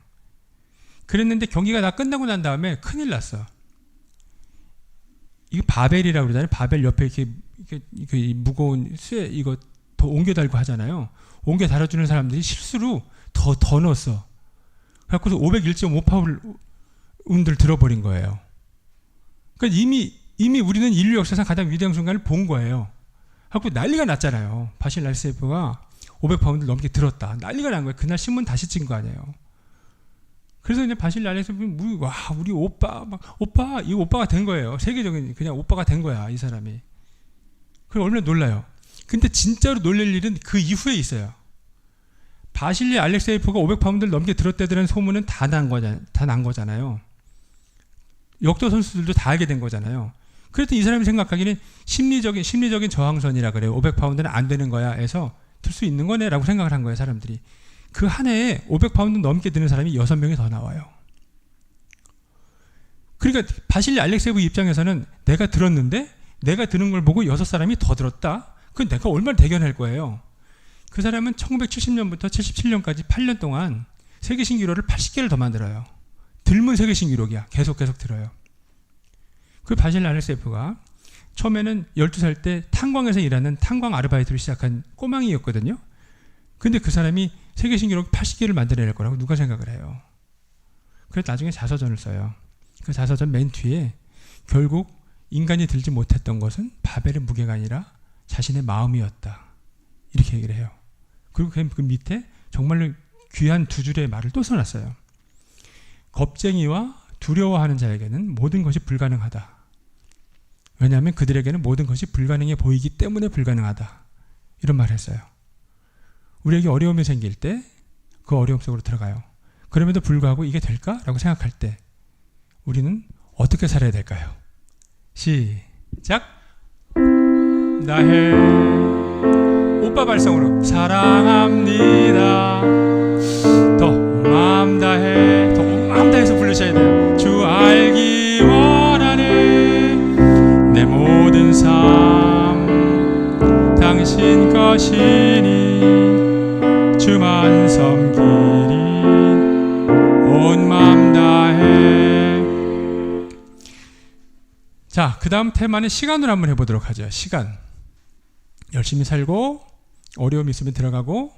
그랬는데 경기가 다 끝나고 난 다음에 큰일 났어. 이게 바벨이라고 그러잖아요. 바벨 옆에 이렇게 무거운 쇠 이거 더 옮겨 달고 하잖아요. 옮겨 달아주는 사람들이 실수로 더 넣었어. 그래서 501.5파운드를 들어버린 거예요. 그러니까 이미 우리는 인류 역사상 가장 위대한 순간을 본 거예요. 하고 난리가 났잖아요. 바실 날세프가 500파운드 넘게 들었다. 난리가 난 거예요. 그날 신문 다시 찐 거 아니에요. 그래서 이제 바실 날세프 와 우리 오빠 이 오빠가 된 거예요. 세계적인 그냥 오빠가 된 거야 이 사람이. 그럼 얼마나 놀라요. 근데 진짜로 놀랄 일은 그 이후에 있어요. 바실리 알렉세이프가 500파운드를 넘게 들었다는 소문은 다 난 거잖아요. 역도 선수들도 다 알게 된 거잖아요. 그랬더니 이 사람이 생각하기는 심리적인 저항선이라 그래요. 500파운드는 안 되는 거야 해서 들 수 있는 거네라고 생각을 한 거예요. 사람들이. 그 한 해에 500파운드 넘게 드는 사람이 6명이 더 나와요. 그러니까 바실리 알렉세이프 입장에서는 내가 들었는데 내가 드는 걸 보고 6사람이 더 들었다? 그건 내가 얼마나 대견할 거예요. 그 사람은 1970년부터 77년까지 8년 동안 세계 신기록을 80개를 더 만들어요. 들문 세계 신기록이야. 계속 들어요. 그 바실 알렉세이프가 처음에는 12살 때 탄광에서 일하는 탄광 아르바이트를 시작한 꼬망이였거든요. 근데 그 사람이 세계 신기록 80개를 만들어낼 거라고 누가 생각을 해요. 그래서 나중에 자서전을 써요. 그 자서전 맨 뒤에 결국 인간이 들지 못했던 것은 바벨의 무게가 아니라 자신의 마음이었다. 이렇게 얘기를 해요. 그리고 그 밑에 정말로 귀한 두 줄의 말을 또 써놨어요. 겁쟁이와 두려워하는 자에게는 모든 것이 불가능하다. 왜냐하면 그들에게는 모든 것이 불가능해 보이기 때문에 불가능하다. 이런 말을 했어요. 우리에게 어려움이 생길 때 그 어려움 속으로 들어가요. 그럼에도 불구하고 이게 될까? 라고 생각할 때 우리는 어떻게 살아야 될까요? 시작! 나의 오빠 발성으로 사랑합니다. 더 마음 다해서 부르셔야 돼요. 주 알기 원하네. 내 모든 삶 당신 것이니 주만 섬기리 온 마음 다해. 자, 그 다음 테마는 시간으로 한번 해보도록 하죠. 시간. 열심히 살고 어려움이 있으면 들어가고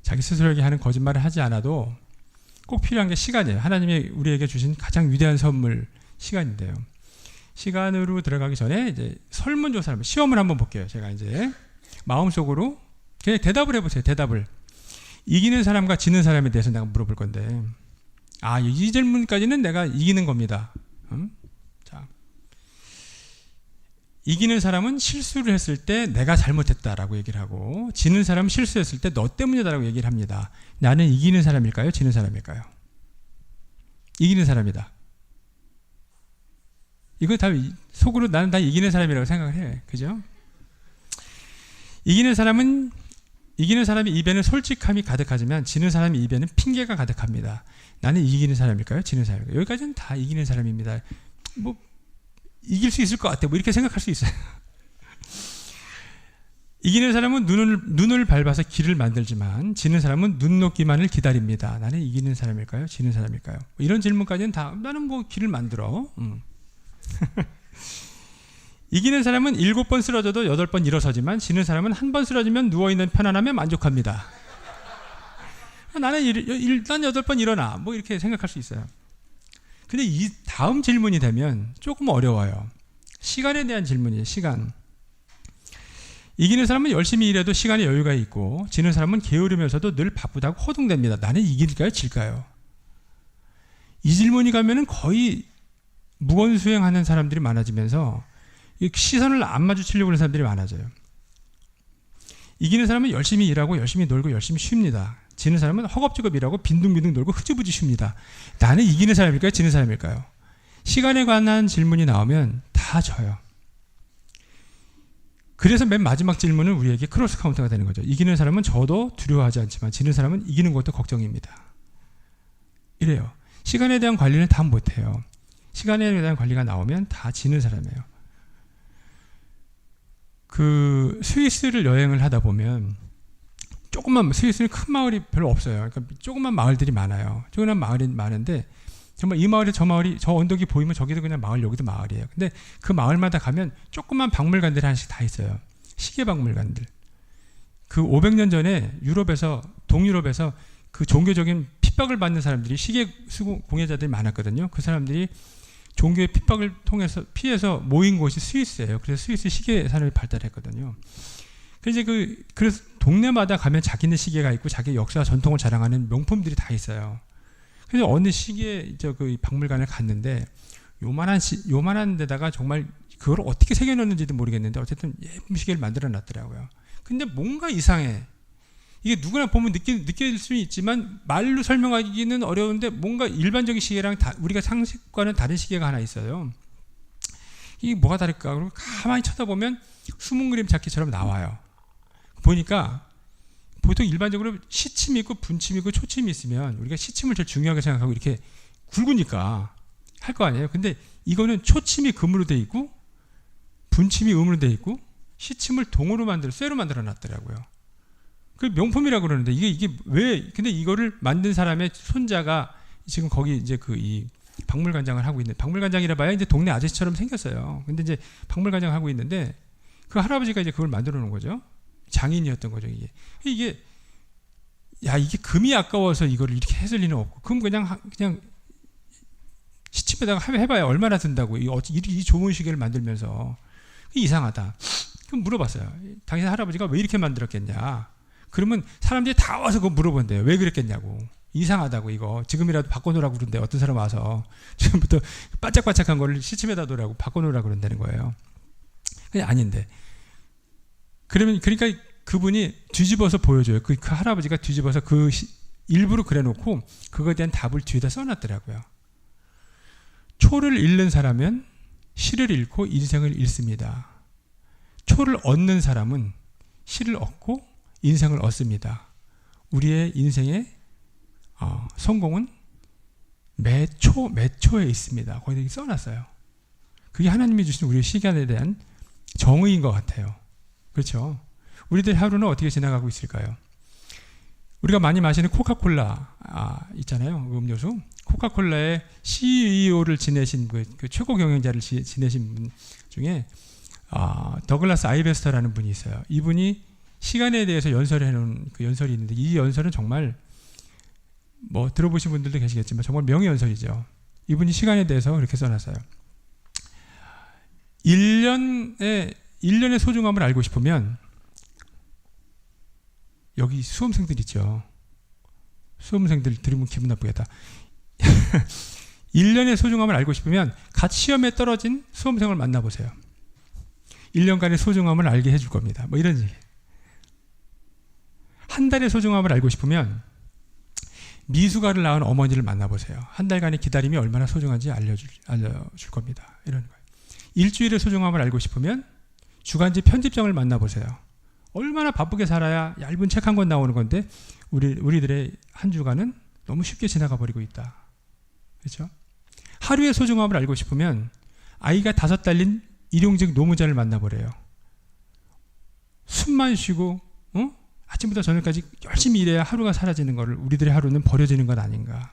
자기 스스로에게 하는 거짓말을 하지 않아도 꼭 필요한 게 시간이에요. 하나님이 우리에게 주신 가장 위대한 선물 시간인데요. 시간으로 들어가기 전에 이제 설문조사를 시험을 한번 볼게요. 제가 이제 마음속으로 그냥 대답을 해보세요. 대답을. 이기는 사람과 지는 사람에 대해서 내가 물어볼 건데 이 질문까지는 내가 이기는 겁니다. 자, 이기는 사람은 실수를 했을 때 내가 잘못했다라고 얘기를 하고 지는 사람은 실수했을 때 너 때문이다라고 얘기를 합니다. 나는 이기는 사람일까요? 지는 사람일까요? 이기는 사람이다. 이거 다 속으로 나는 다 이기는 사람이라고 생각을 해. 그죠? 이기는 사람이 입에는 솔직함이 가득하지만 지는 사람이 입에는 핑계가 가득합니다. 나는 이기는 사람일까요? 지는 사람일까요? 여기까지는 다 이기는 사람입니다. 뭐 이길 수 있을 것 같아. 뭐 이렇게 생각할 수 있어요. 이기는 사람은 눈을 밟아서 길을 만들지만 지는 사람은 눈 녹기만을 기다립니다. 나는 이기는 사람일까요? 지는 사람일까요? 이런 질문까지는 다 나는 뭐 길을 만들어. 이기는 사람은 7번 쓰러져도 8번 일어서지만 지는 사람은 한 번 쓰러지면 누워있는 편안함에 만족합니다. 나는 일단 8번 일어나. 뭐 이렇게 생각할 수 있어요. 근데 이 다음 질문이 되면 조금 어려워요. 시간에 대한 질문이에요. 시간. 이기는 사람은 열심히 일해도 시간에 여유가 있고 지는 사람은 게으르면서도 늘 바쁘다고 허둥댑니다. 나는 이길까요? 질까요? 이 질문이 가면은 거의 무건수행하는 사람들이 많아지면서 시선을 안 마주치려고 하는 사람들이 많아져요. 이기는 사람은 열심히 일하고 열심히 놀고 열심히 쉽니다. 지는 사람은 허겁지겁 일하고 빈둥빈둥 놀고 흐지부지 쉽니다. 나는 이기는 사람일까요? 지는 사람일까요? 시간에 관한 질문이 나오면 다 져요. 그래서 맨 마지막 질문은 우리에게 크로스 카운터가 되는 거죠. 이기는 사람은 져도 두려워하지 않지만 지는 사람은 이기는 것도 걱정입니다. 이래요. 시간에 대한 관리는 다 못해요. 시간에 대한 관리가 나오면 다 지는 사람이에요. 그 스위스를 여행을 하다 보면 조금만 스위스는 큰 마을이 별로 없어요. 그러니까 조그만 마을들이 많아요. 조그만 마을이 많은데 정말 이 마을에 저 마을이 저 언덕이 보이면 저기도 그냥 마을 여기도 마을이에요. 근데 그 마을마다 가면 조그만 박물관들이 하나씩 다 있어요. 시계 박물관들. 그 500년 전에 유럽에서 동유럽에서 그 종교적인 핍박을 받는 사람들이 시계 수고 공예자들이 많았거든요. 그 사람들이 종교의 핍박을 통해서 피해서 모인 곳이 스위스예요. 그래서 스위스 시계 산업이 발달했거든요. 그래서 동네마다 가면 자기네 시계가 있고 자기 역사와 전통을 자랑하는 명품들이 다 있어요. 그래서 어느 시계 그 박물관을 갔는데 요만한 데다가 정말 그걸 어떻게 새겨넣는지도 모르겠는데 어쨌든 예쁜 시계를 만들어 놨더라고요. 근데 뭔가 이상해. 이게 누구나 보면 느낄 수 있지만 말로 설명하기는 어려운데 뭔가 일반적인 시계랑 우리가 상식과는 다른 시계가 하나 있어요. 이게 뭐가 다를까? 그리고 가만히 쳐다보면 숨은 그림 찾기처럼 나와요. 보니까 보통 일반적으로 시침이 있고 분침이 있고 초침이 있으면 우리가 시침을 제일 중요하게 생각하고 이렇게 굵으니까 할 거 아니에요. 근데 이거는 초침이 금으로 돼 있고 분침이 음으로 돼 있고 시침을 동으로 쇠로 만들어 놨더라고요. 그 명품이라고 그러는데 이게 왜? 근데 이거를 만든 사람의 손자가 지금 거기 이제 이 박물관장을 하고 있는, 박물관장이라 봐야 이제 동네 아저씨처럼 생겼어요. 근데 이제 박물관장 하고 있는데 그 할아버지가 이제 그걸 만들어 놓은 거죠. 장인이었던 거죠. 이게 금이 아까워서 이걸 이렇게 했을 리는 없고, 금 그냥 시침에다가 해봐야 얼마나 든다고. 이 좋은 시계를 만들면서 이상하다. 그럼 물어봤어요. 당신 할아버지가 왜 이렇게 만들었겠냐? 그러면 사람들이 다 와서 그거 물어본대요. 왜 그랬겠냐고. 이상하다고. 이거 지금이라도 바꿔놓으라고 그러는데 어떤 사람 와서 지금부터 바짝바짝한 거를 시침에다 놓으라고 바꿔놓으라고 그런다는 거예요. 그냥 아닌데. 그러니까 그분이 뒤집어서 보여줘요. 그 할아버지가 뒤집어서 일부러 그래놓고 그거에 대한 답을 뒤에다 써놨더라고요. 초를 잃는 사람은 시를 잃고 인생을 잃습니다. 초를 얻는 사람은 시를 얻고 인생을 얻습니다. 우리의 인생의 성공은 매 초에 있습니다. 거기 써놨어요. 그게 하나님이 주신 우리의 시간에 대한 정의인 것 같아요. 그렇죠? 우리들 하루는 어떻게 지나가고 있을까요? 우리가 많이 마시는 코카콜라 있잖아요. 음료수. 코카콜라의 CEO를 지내신 그 최고 경영자를 지내신 분 중에 더글라스 아이베스터라는 분이 있어요. 이분이 시간에 대해서 연설해 놓은 그 연설이 있는데 이 연설은 정말 들어보신 분들도 계시겠지만 정말 명예연설이죠. 이분이 시간에 대해서 이렇게 써놨어요. 1년의 소중함을 알고 싶으면 여기 수험생들 있죠. 수험생들 들으면 기분 나쁘겠다. 1년의 소중함을 알고 싶으면 갓 시험에 떨어진 수험생을 만나보세요. 1년간의 소중함을 알게 해줄 겁니다. 이런 얘기. 한 달의 소중함을 알고 싶으면 미숙아를 낳은 어머니를 만나보세요. 한 달간의 기다림이 얼마나 소중한지 알려줄 겁니다. 이런 거예요. 일주일의 소중함을 알고 싶으면 주간지 편집장을 만나보세요. 얼마나 바쁘게 살아야 얇은 책 한 권 나오는 건데 우리들의 한 주간은 너무 쉽게 지나가 버리고 있다. 그렇죠? 하루의 소중함을 알고 싶으면 아이가 5 달린 일용직 노무자를 만나보래요. 숨만 쉬고 아침부터 저녁까지 열심히 일해야 하루가 사라지는 거를 우리들의 하루는 버려지는 것 아닌가.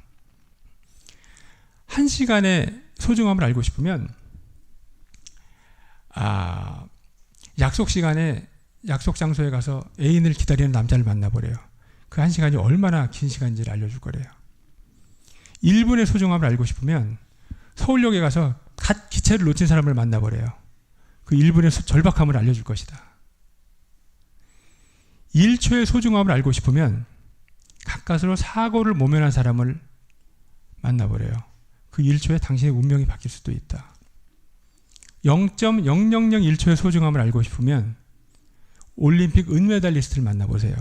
1시간의 소중함을 알고 싶으면 약속 시간에 약속 장소에 가서 애인을 기다리는 남자를 만나보래요. 그 1시간이 얼마나 긴 시간인지를 알려줄 거래요. 1분의 소중함을 알고 싶으면 서울역에 가서 갓 기차를 놓친 사람을 만나보래요. 그 1분의 절박함을 알려줄 것이다. 1초의 소중함을 알고 싶으면 가까스로 사고를 모면한 사람을 만나보래요. 그 1초에 당신의 운명이 바뀔 수도 있다. 0.0001초의 소중함을 알고 싶으면 올림픽 은메달리스트를 만나보세요.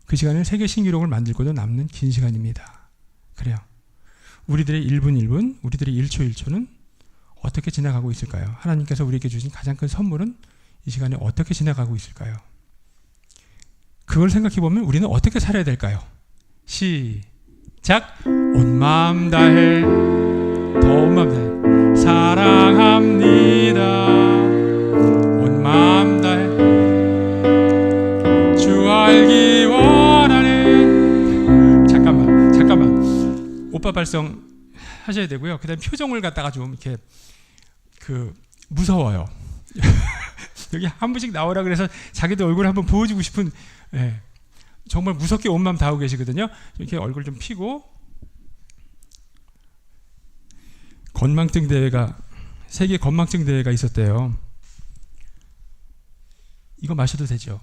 그 시간은 세계 신기록을 만들고도 남는 긴 시간입니다. 그래요. 우리들의 1분 1분, 우리들의 1초 1초는 어떻게 지나가고 있을까요? 하나님께서 우리에게 주신 가장 큰 선물은 이 시간에 어떻게 지나가고 있을까요? 그걸 생각해보면 우리는 어떻게 살아야 될까요? 시작! 온 마음 다해, 더 온 마음 다해, 사랑합니다. 온 마음 다해, 주 알기 오빠 발성 하셔야 되고요. 그다음에 표정을 갖다가 좀 이렇게 무서워요. 여기 한 분씩 나오라 그래서 자기들 얼굴 한번 보여주고 싶은, 예, 정말 무섭게 온 마음 다하고 계시거든요. 이렇게 얼굴 좀 피고. 건망증 대회가, 세계 건망증 대회가 있었대요. 이거 마셔도 되죠?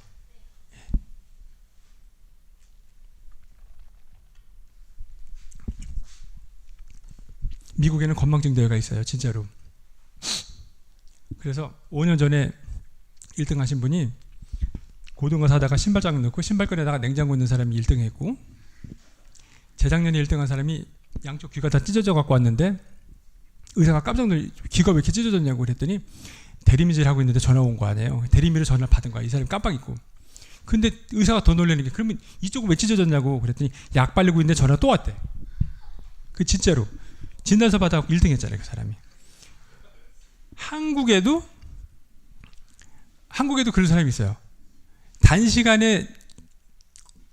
미국에는 건망증 대회가 있어요, 진짜로. 그래서 5년 전에 1등 하신 분이 고등어 사다가 신발장 넣고 신발끈에다가 냉장고 넣는 사람이 1등 했고, 재작년에 1등 한 사람이 양쪽 귀가 다 찢어져 갖고 왔는데 의사가 깜짝 놀라, 귀가 왜 이렇게 찢어졌냐고 그랬더니 대리미질 하고 있는데 전화 온 거 아니에요. 대리미를 전화를 받은 거야. 이 사람이 깜빡 잊고. 근데 의사가 더 놀라는 게, 그러면 이쪽은 왜 찢어졌냐고 그랬더니 약 바르고 있는데 전화 또 왔대. 그 진짜로 진단서 받아갖고 1등 했잖아요, 그 사람이. 한국에도 그런 사람이 있어요. 단시간에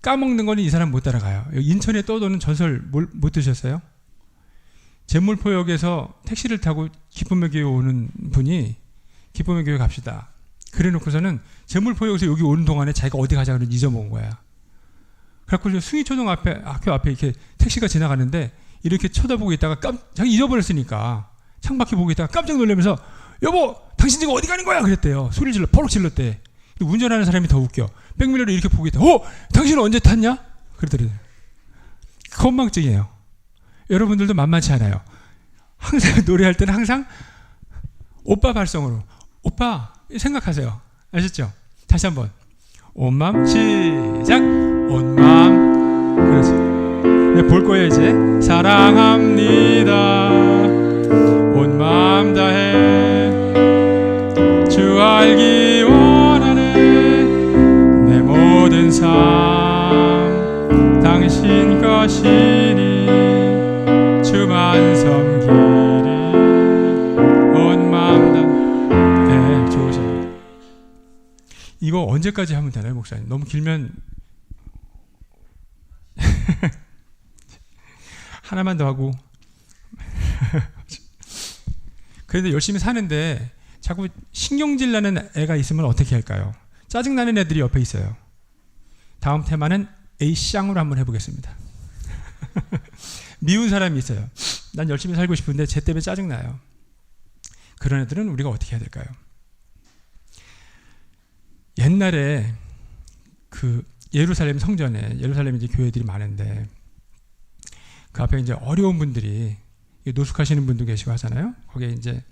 까먹는 거는 이 사람 못 따라가요. 여기 인천에 떠도는 전설 못 드셨어요? 제물포역에서 택시를 타고 기쁨의 교회 오는 분이 기쁨의 교회 갑시다. 그래 놓고서는 제물포역에서 여기 오는 동안에 자기가 어디 가자 그러는지 잊어먹은 거야. 그래갖고 숭이초등학교 앞에 이렇게 택시가 지나가는데 이렇게 쳐다보고 있다가 자기 잊어버렸으니까 창밖에 보고 있다가 깜짝 놀라면서 여보 당신 지금 어디 가는 거야 그랬대요. 소리를 버럭 질렀대. 운전하는 사람이 더 웃겨. 백밀러를 이렇게 보고 있다. 당신은 언제 탔냐? 그러더래요. 건망증이에요. 여러분들도 만만치 않아요. 항상 노래할 때는 항상 오빠 발성으로 오빠 생각하세요. 아셨죠? 다시 한번 온맘 시작. 온맘. 그렇지. 네, 볼 거예요 이제. 사랑합니다. 온맘 다해 주 알기 원하네. 내 모든 삶 당신 것이니 주만 섬기리. 온 마음 다. 네, 좋으셔요. 이거 언제까지 하면 되나요, 목사님? 너무 길면 하나만 더 하고. 그래도 열심히 사는데 자꾸 신경질 나는 애가 있으면 어떻게 할까요? 짜증나는 애들이 옆에 있어요. 다음 테마는 에이쌍으로 한번 해보겠습니다. 미운 사람이 있어요. 난 열심히 살고 싶은데 쟤 때문에 짜증나요. 그런 애들은 우리가 어떻게 해야 될까요? 옛날에 그 예루살렘 성전에, 예루살렘에 이제 교회들이 많은데 그 앞에 이제 어려운 분들이, 노숙하시는 분도 계시고 하잖아요. 거기에 이제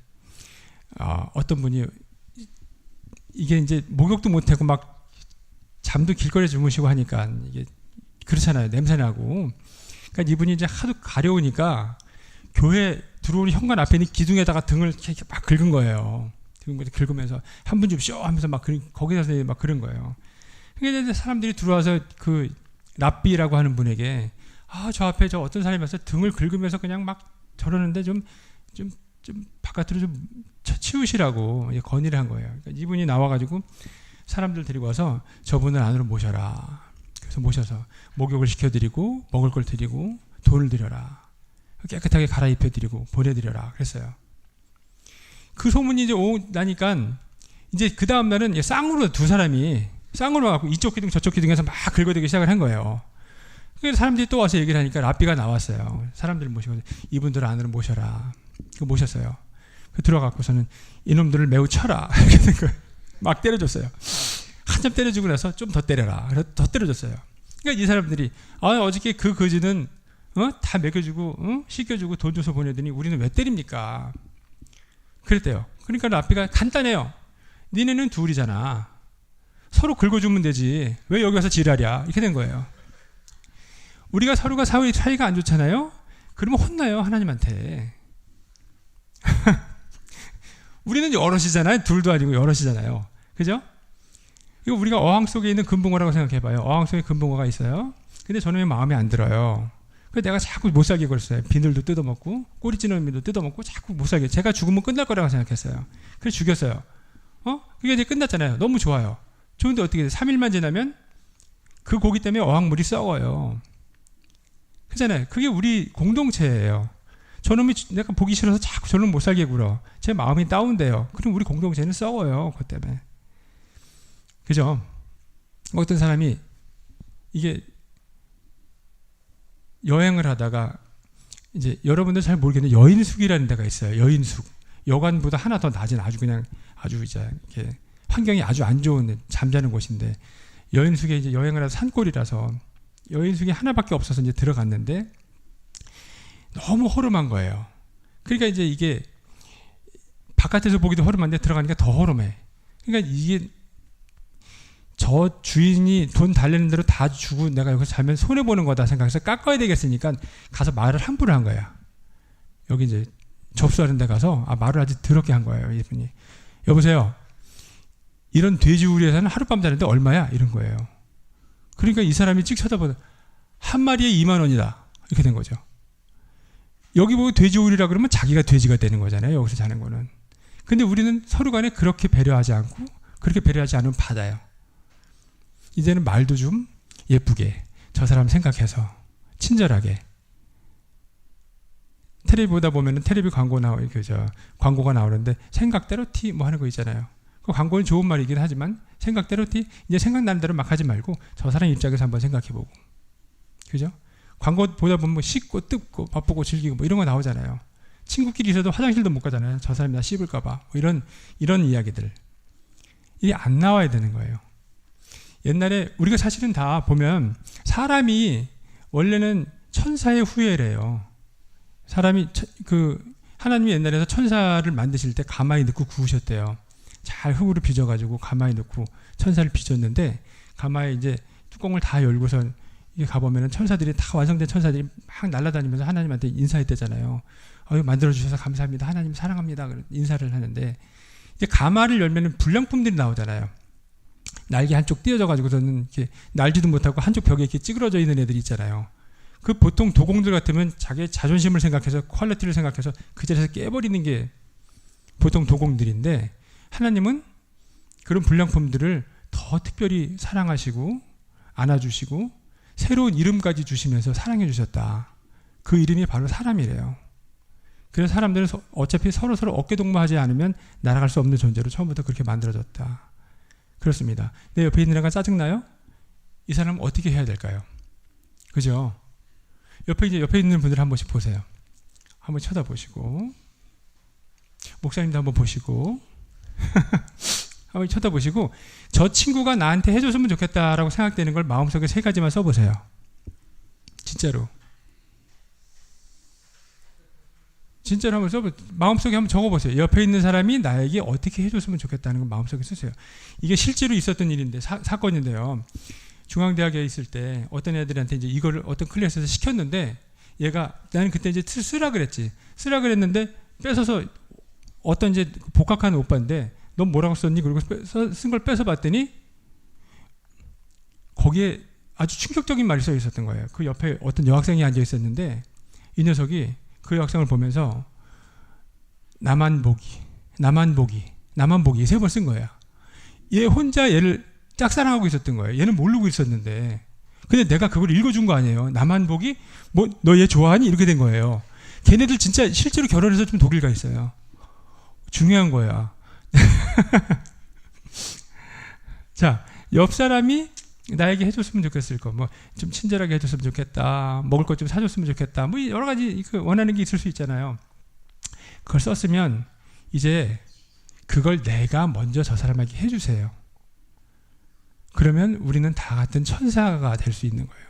어떤 분이 이게 이제 목욕도 못하고 막 잠도 길거리에 주무시고 하니까 이게 그렇잖아요. 냄새나고. 그러니까 이분이 이제 하도 가려우니까 교회 들어오는 현관 앞에 있는 기둥에다가 등을 이렇게 막 긁은 거예요. 등을 긁으면서 한 분 줍쇼 하면서 막 거기서 막 그런 거예요. 그러니까 이제 사람들이 들어와서 그 랍비라고 하는 분에게 저 앞에 저 어떤 사람이 와서 등을 긁으면서 그냥 막 저러는데 좀 바깥으로 좀 치우시라고 건의를 한 거예요. 그러니까 이분이 나와가지고 사람들 데리고 와서 저분을 안으로 모셔라. 그래서 모셔서 목욕을 시켜드리고 먹을 걸 드리고 돈을 드려라. 깨끗하게 갈아입혀드리고 보내드려라. 그랬어요. 그 소문이 이제 나니까 이제 그 다음 날은 쌍으로 두 사람이 쌍으로 와서 이쪽 기둥 저쪽 기둥에서 막 긁어대기 시작을 한 거예요. 그래서 사람들이 또 와서 얘기를 하니까 랍비가 나왔어요. 사람들을 모시고 이분들을 안으로 모셔라. 모셨어요. 들어가고서는 이놈들을 매우 쳐라. 이렇게 된 거예요. 막 때려줬어요. 한참 때려주고 나서 좀 더 때려라. 그래서 더 때려줬어요. 그러니까 이 사람들이 어저께 그 거지는 다 먹여주고 씻겨주고 돈 줘서 보내더니 우리는 왜 때립니까? 그랬대요. 그러니까 랍비가 간단해요. 니네는 둘이잖아. 서로 긁어주면 되지. 왜 여기 와서 지랄이야? 이렇게 된 거예요. 우리가 서로가 사이가 안 좋잖아요. 그러면 혼나요, 하나님한테. 우리는 여럿이잖아요. 둘도 아니고 여럿이잖아요. 그죠? 이거 우리가 어항 속에 있는 금붕어라고 생각해봐요. 어항 속에 금붕어가 있어요. 근데 저놈의 마음에 안 들어요. 그래서 내가 자꾸 못 살게 걸었어요. 비늘도 뜯어먹고 꼬리찌르미도 뜯어먹고 자꾸 못 살게. 제가 죽으면 끝날 거라고 생각했어요. 그래서 죽였어요. 그게 이제 끝났잖아요. 너무 좋아요. 좋은데 어떻게 돼? 3일만 지나면 그 고기 때문에 어항물이 썩어요. 그잖아요. 그게 우리 공동체예요. 저놈이 내가 보기 싫어서 자꾸 저놈 못 살게 굴어. 제 마음이 다운돼요. 그럼 우리 공동체는 썩어요. 그것 때문에. 그죠? 어떤 사람이 이게 여행을 하다가 이제 여러분들 잘 모르겠는데 여인숙이라는 데가 있어요. 여인숙. 여관보다 하나 더 낮은 아주 그냥 아주 이제 이렇게 환경이 아주 안 좋은 잠자는 곳인데 여인숙에 이제 여행을 해서 산골이라서 여인숙이 하나밖에 없어서 이제 들어갔는데 너무 허름한 거예요. 그러니까 이제 이게 바깥에서 보기도 허름한데 들어가니까 더 허름해. 그러니까 이게 저 주인이 돈 달래는 대로 다 주고 내가 여기서 살면 손해보는 거다 생각해서 깎아야 되겠으니까 가서 말을 함부로 한 거야. 여기 이제 접수하는 데 가서 말을 아주 더럽게 한 거예요. 이분이. 여보세요. 이런 돼지우리에서는 하룻밤 자는데 얼마야? 이런 거예요. 그러니까 이 사람이 찍 쳐다보다 한 마리에 2만 원이다. 이렇게 된 거죠. 여기 보고 돼지우리라 그러면 자기가 돼지가 되는 거잖아요. 여기서 자는 거는. 근데 우리는 서로 간에 그렇게 배려하지 않고 그렇게 배려하지 않으면 받아요. 이제는 말도 좀 예쁘게 저 사람 생각해서 친절하게. 텔레비 보다 보면은 텔레비 광고가 나오는데 생각대로 티 뭐 하는 거 있잖아요. 그 광고는 좋은 말이긴 하지만 생각대로 티 이제 생각나는 대로 막 하지 말고 저 사람 입장에서 한번 생각해보고. 그죠? 광고 보다 보면 뭐 씻고 뜯고 바쁘고 즐기고 뭐 이런 거 나오잖아요. 친구끼리 있어도 화장실도 못 가잖아요. 저 사람이 나 씹을까봐 뭐 이런 이야기들. 이게 안 나와야 되는 거예요. 옛날에 우리가 사실은 다 보면 사람이 원래는 천사의 후예래요. 사람이 하나님이 옛날에서 천사를 만드실 때 가마에 넣고 구우셨대요. 잘 흙으로 빚어가지고 가마에 넣고 천사를 빚었는데 가마에 이제 뚜껑을 다 열고서 이게 가보면은 천사들이 다 완성된 천사들이 막 날아다니면서 하나님한테 인사했대잖아요. 만들어주셔서 감사합니다. 하나님 사랑합니다. 인사를 하는데 이제 가마를 열면은 불량품들이 나오잖아요. 날개 한쪽 띄어져가지고서는 이렇게 날지도 못하고 한쪽 벽에 이렇게 찌그러져 있는 애들이 있잖아요. 그 보통 도공들 같으면 자기의 자존심을 생각해서 퀄리티를 생각해서 그 자리에서 깨버리는 게 보통 도공들인데 하나님은 그런 불량품들을 더 특별히 사랑하시고 안아주시고 새로운 이름까지 주시면서 사랑해 주셨다. 그 이름이 바로 사람이래요. 그래서 사람들은 어차피 서로 어깨동무하지 않으면 날아갈 수 없는 존재로 처음부터 그렇게 만들어졌다. 그렇습니다. 내 옆에 있는 애가 짜증나요? 이 사람은 어떻게 해야 될까요? 그죠? 옆에 있는 분들 한 번씩 보세요. 한번 쳐다보시고 목사님도 한번 보시고 한번 쳐다보시고 저 친구가 나한테 해줬으면 좋겠다라고 생각되는 걸 마음속에 3가지만 써보세요. 진짜로 한번 마음속에 한번 적어보세요. 옆에 있는 사람이 나에게 어떻게 해줬으면 좋겠다는 걸 마음속에 쓰세요. 이게 실제로 있었던 일인데 사건인데요. 중앙대학에 있을 때 어떤 애들한테 이제 이거를 어떤 클래스에서 시켰는데 얘가 나는 그때 이제 쓰라 그랬는데 뺏어서 어떤 이제 복학한 오빠인데 넌 뭐라고 썼니? 그리고 쓴 걸 뺏어 봤더니 거기에 아주 충격적인 말이 써 있었던 거예요. 그 옆에 어떤 여학생이 앉아 있었는데 이 녀석이 그 여학생을 보면서 나만 보기 3번 쓴 거예요. 얘 혼자 얘를 짝사랑하고 있었던 거예요. 얘는 모르고 있었는데 근데 내가 그걸 읽어준 거 아니에요. 나만 보기? 뭐 너 얘 좋아하니? 이렇게 된 거예요. 걔네들 진짜 실제로 결혼해서 좀 독일 가 있어요. 중요한 거야. 자, 옆 사람이 나에게 해줬으면 좋겠을 거, 뭐 좀 친절하게 해줬으면 좋겠다, 먹을 것 좀 사줬으면 좋겠다, 뭐 여러 가지 원하는 게 있을 수 있잖아요. 그걸 썼으면 이제 그걸 내가 먼저 저 사람에게 해주세요. 그러면 우리는 다 같은 천사가 될 수 있는 거예요.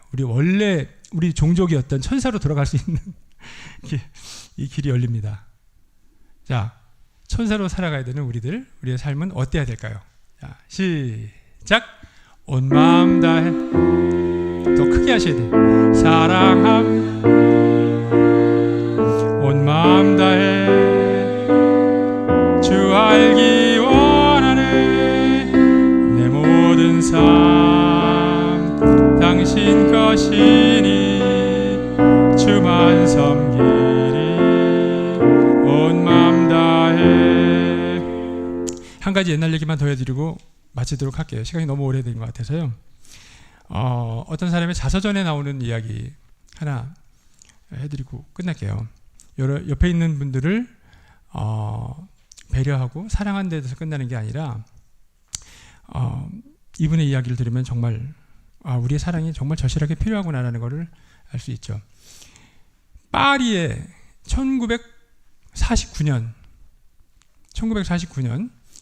우리 종족이었던 천사로 돌아갈 수 있는 이 길이 열립니다. 자, 천사로 살아가야 되는 우리의 삶은 어때야 될까요? 자, 시작. 온 마음 다해. 더 크게 하셔야 돼. 사랑함. 온 마음 다해. 주 알기 원하네. 내 모든 삶 당신 것이니 주만 섬기리. 온 마음 다해. 한 가지 옛날 얘기만 더 해드리고 마치도록 할게요. 시간이 너무 오래된 것 같아서요. 어떤 사람의 자서전에 나오는 이야기 하나 해드리고 끝낼게요. 옆에 있는 분들을 배려하고 사랑하는 데 대해서 끝나는 게 아니라 이분의 이야기를 들으면 정말 우리의 사랑이 정말 절실하게 필요하구나라는 것을 알 수 있죠. 파리에 1949년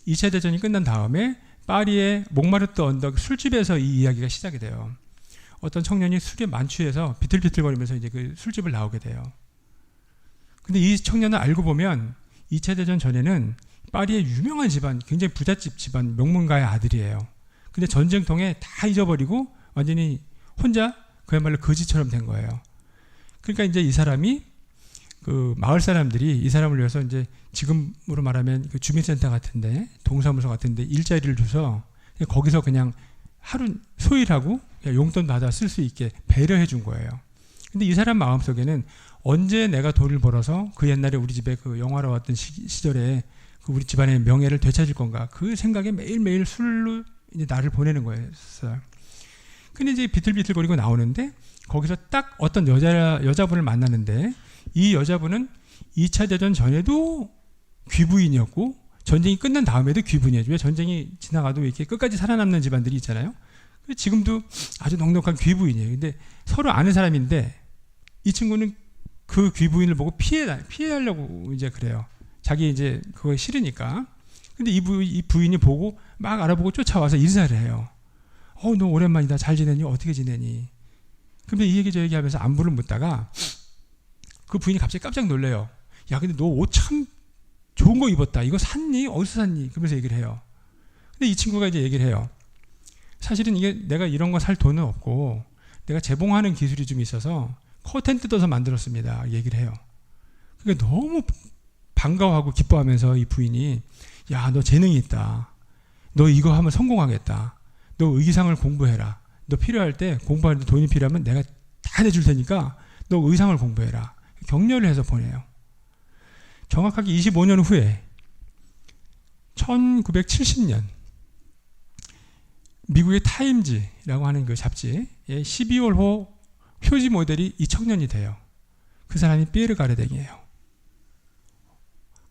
2차 대전이 끝난 다음에 파리의 몽마르트 언덕 술집에서 이 이야기가 시작이 돼요. 어떤 청년이 술에 만취해서 비틀비틀거리면서 이제 그 술집을 나오게 돼요. 근데 이 청년은 알고 보면 2차 대전 전에는 파리의 유명한 집안, 굉장히 부잣집 집안 명문가의 아들이에요. 근데 전쟁통에 다 잊어버리고 완전히 혼자 그야말로 거지처럼 된 거예요. 그러니까 이제 이 사람이 그 마을 사람들이 이 사람을 위해서 이제 지금으로 말하면 그 주민센터 같은데 동사무소 같은데 일자리를 줘서 거기서 그냥 하루 소일하고 용돈 받아 쓸 수 있게 배려해 준 거예요. 근데 이 사람 마음속에는 언제 내가 돈을 벌어서 그 옛날에 우리 집에 그 영화로 왔던 시절에 그 우리 집안의 명예를 되찾을 건가 그 생각에 매일매일 술로 이제 나를 보내는 거였어요. 근데 이제 비틀비틀거리고 나오는데 거기서 딱 어떤 여자분을 만나는데 이 여자분은 2차 대전 전에도 귀부인이었고 전쟁이 끝난 다음에도 귀부인이었죠. 왜 전쟁이 지나가도 이렇게 끝까지 살아남는 집안들이 있잖아요. 지금도 아주 넉넉한 귀부인이에요. 근데 서로 아는 사람인데 이 친구는 그 귀부인을 보고 피해하려고 이제 그래요. 자기 이제 그거 싫으니까. 근데 이 부인이 보고 막 알아보고 쫓아와서 인사를 해요. 너 오랜만이다. 잘 지내니? 어떻게 지내니? 근데 이 얘기 저 얘기 하면서 안부를 묻다가 그 부인이 갑자기 깜짝 놀래요. 야, 근데 너 옷 참 좋은 거 입었다. 이거 샀니? 어디서 샀니? 그러면서 얘기를 해요. 근데 이 친구가 이제 얘기를 해요. 사실은 이게 내가 이런 거 살 돈은 없고 내가 재봉하는 기술이 좀 있어서 커튼 뜯어서 만들었습니다. 얘기를 해요. 그러니까 너무 반가워하고 기뻐하면서 이 부인이 야, 너 재능이 있다. 너 이거 하면 성공하겠다. 너 의상을 공부해라. 너 필요할 때 공부할 때 돈이 필요하면 내가 다 내줄 테니까 너 의상을 공부해라. 격려를 해서 보내요. 정확하게 25년 후에 1970년 미국의 타임즈라고 하는 그 잡지의 12월호 표지 모델이 이 청년이 돼요. 그 사람이 피에르 가르댕이에요.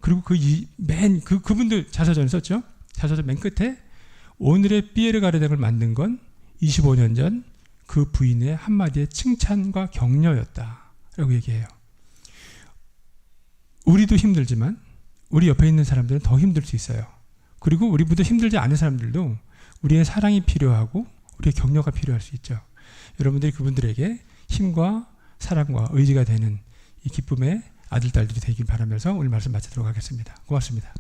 그리고 그분들 자서전을 썼죠. 자서전 맨 끝에 오늘의 피에르 가르댕을 만든 건 25년 전 그 부인의 한마디의 칭찬과 격려였다 라고 얘기해요. 우리도 힘들지만 우리 옆에 있는 사람들은 더 힘들 수 있어요. 그리고 우리보다 힘들지 않은 사람들도 우리의 사랑이 필요하고 우리의 격려가 필요할 수 있죠. 여러분들이 그분들에게 힘과 사랑과 의지가 되는 이 기쁨의 아들, 딸들이 되길 바라면서 오늘 말씀 마치도록 하겠습니다. 고맙습니다.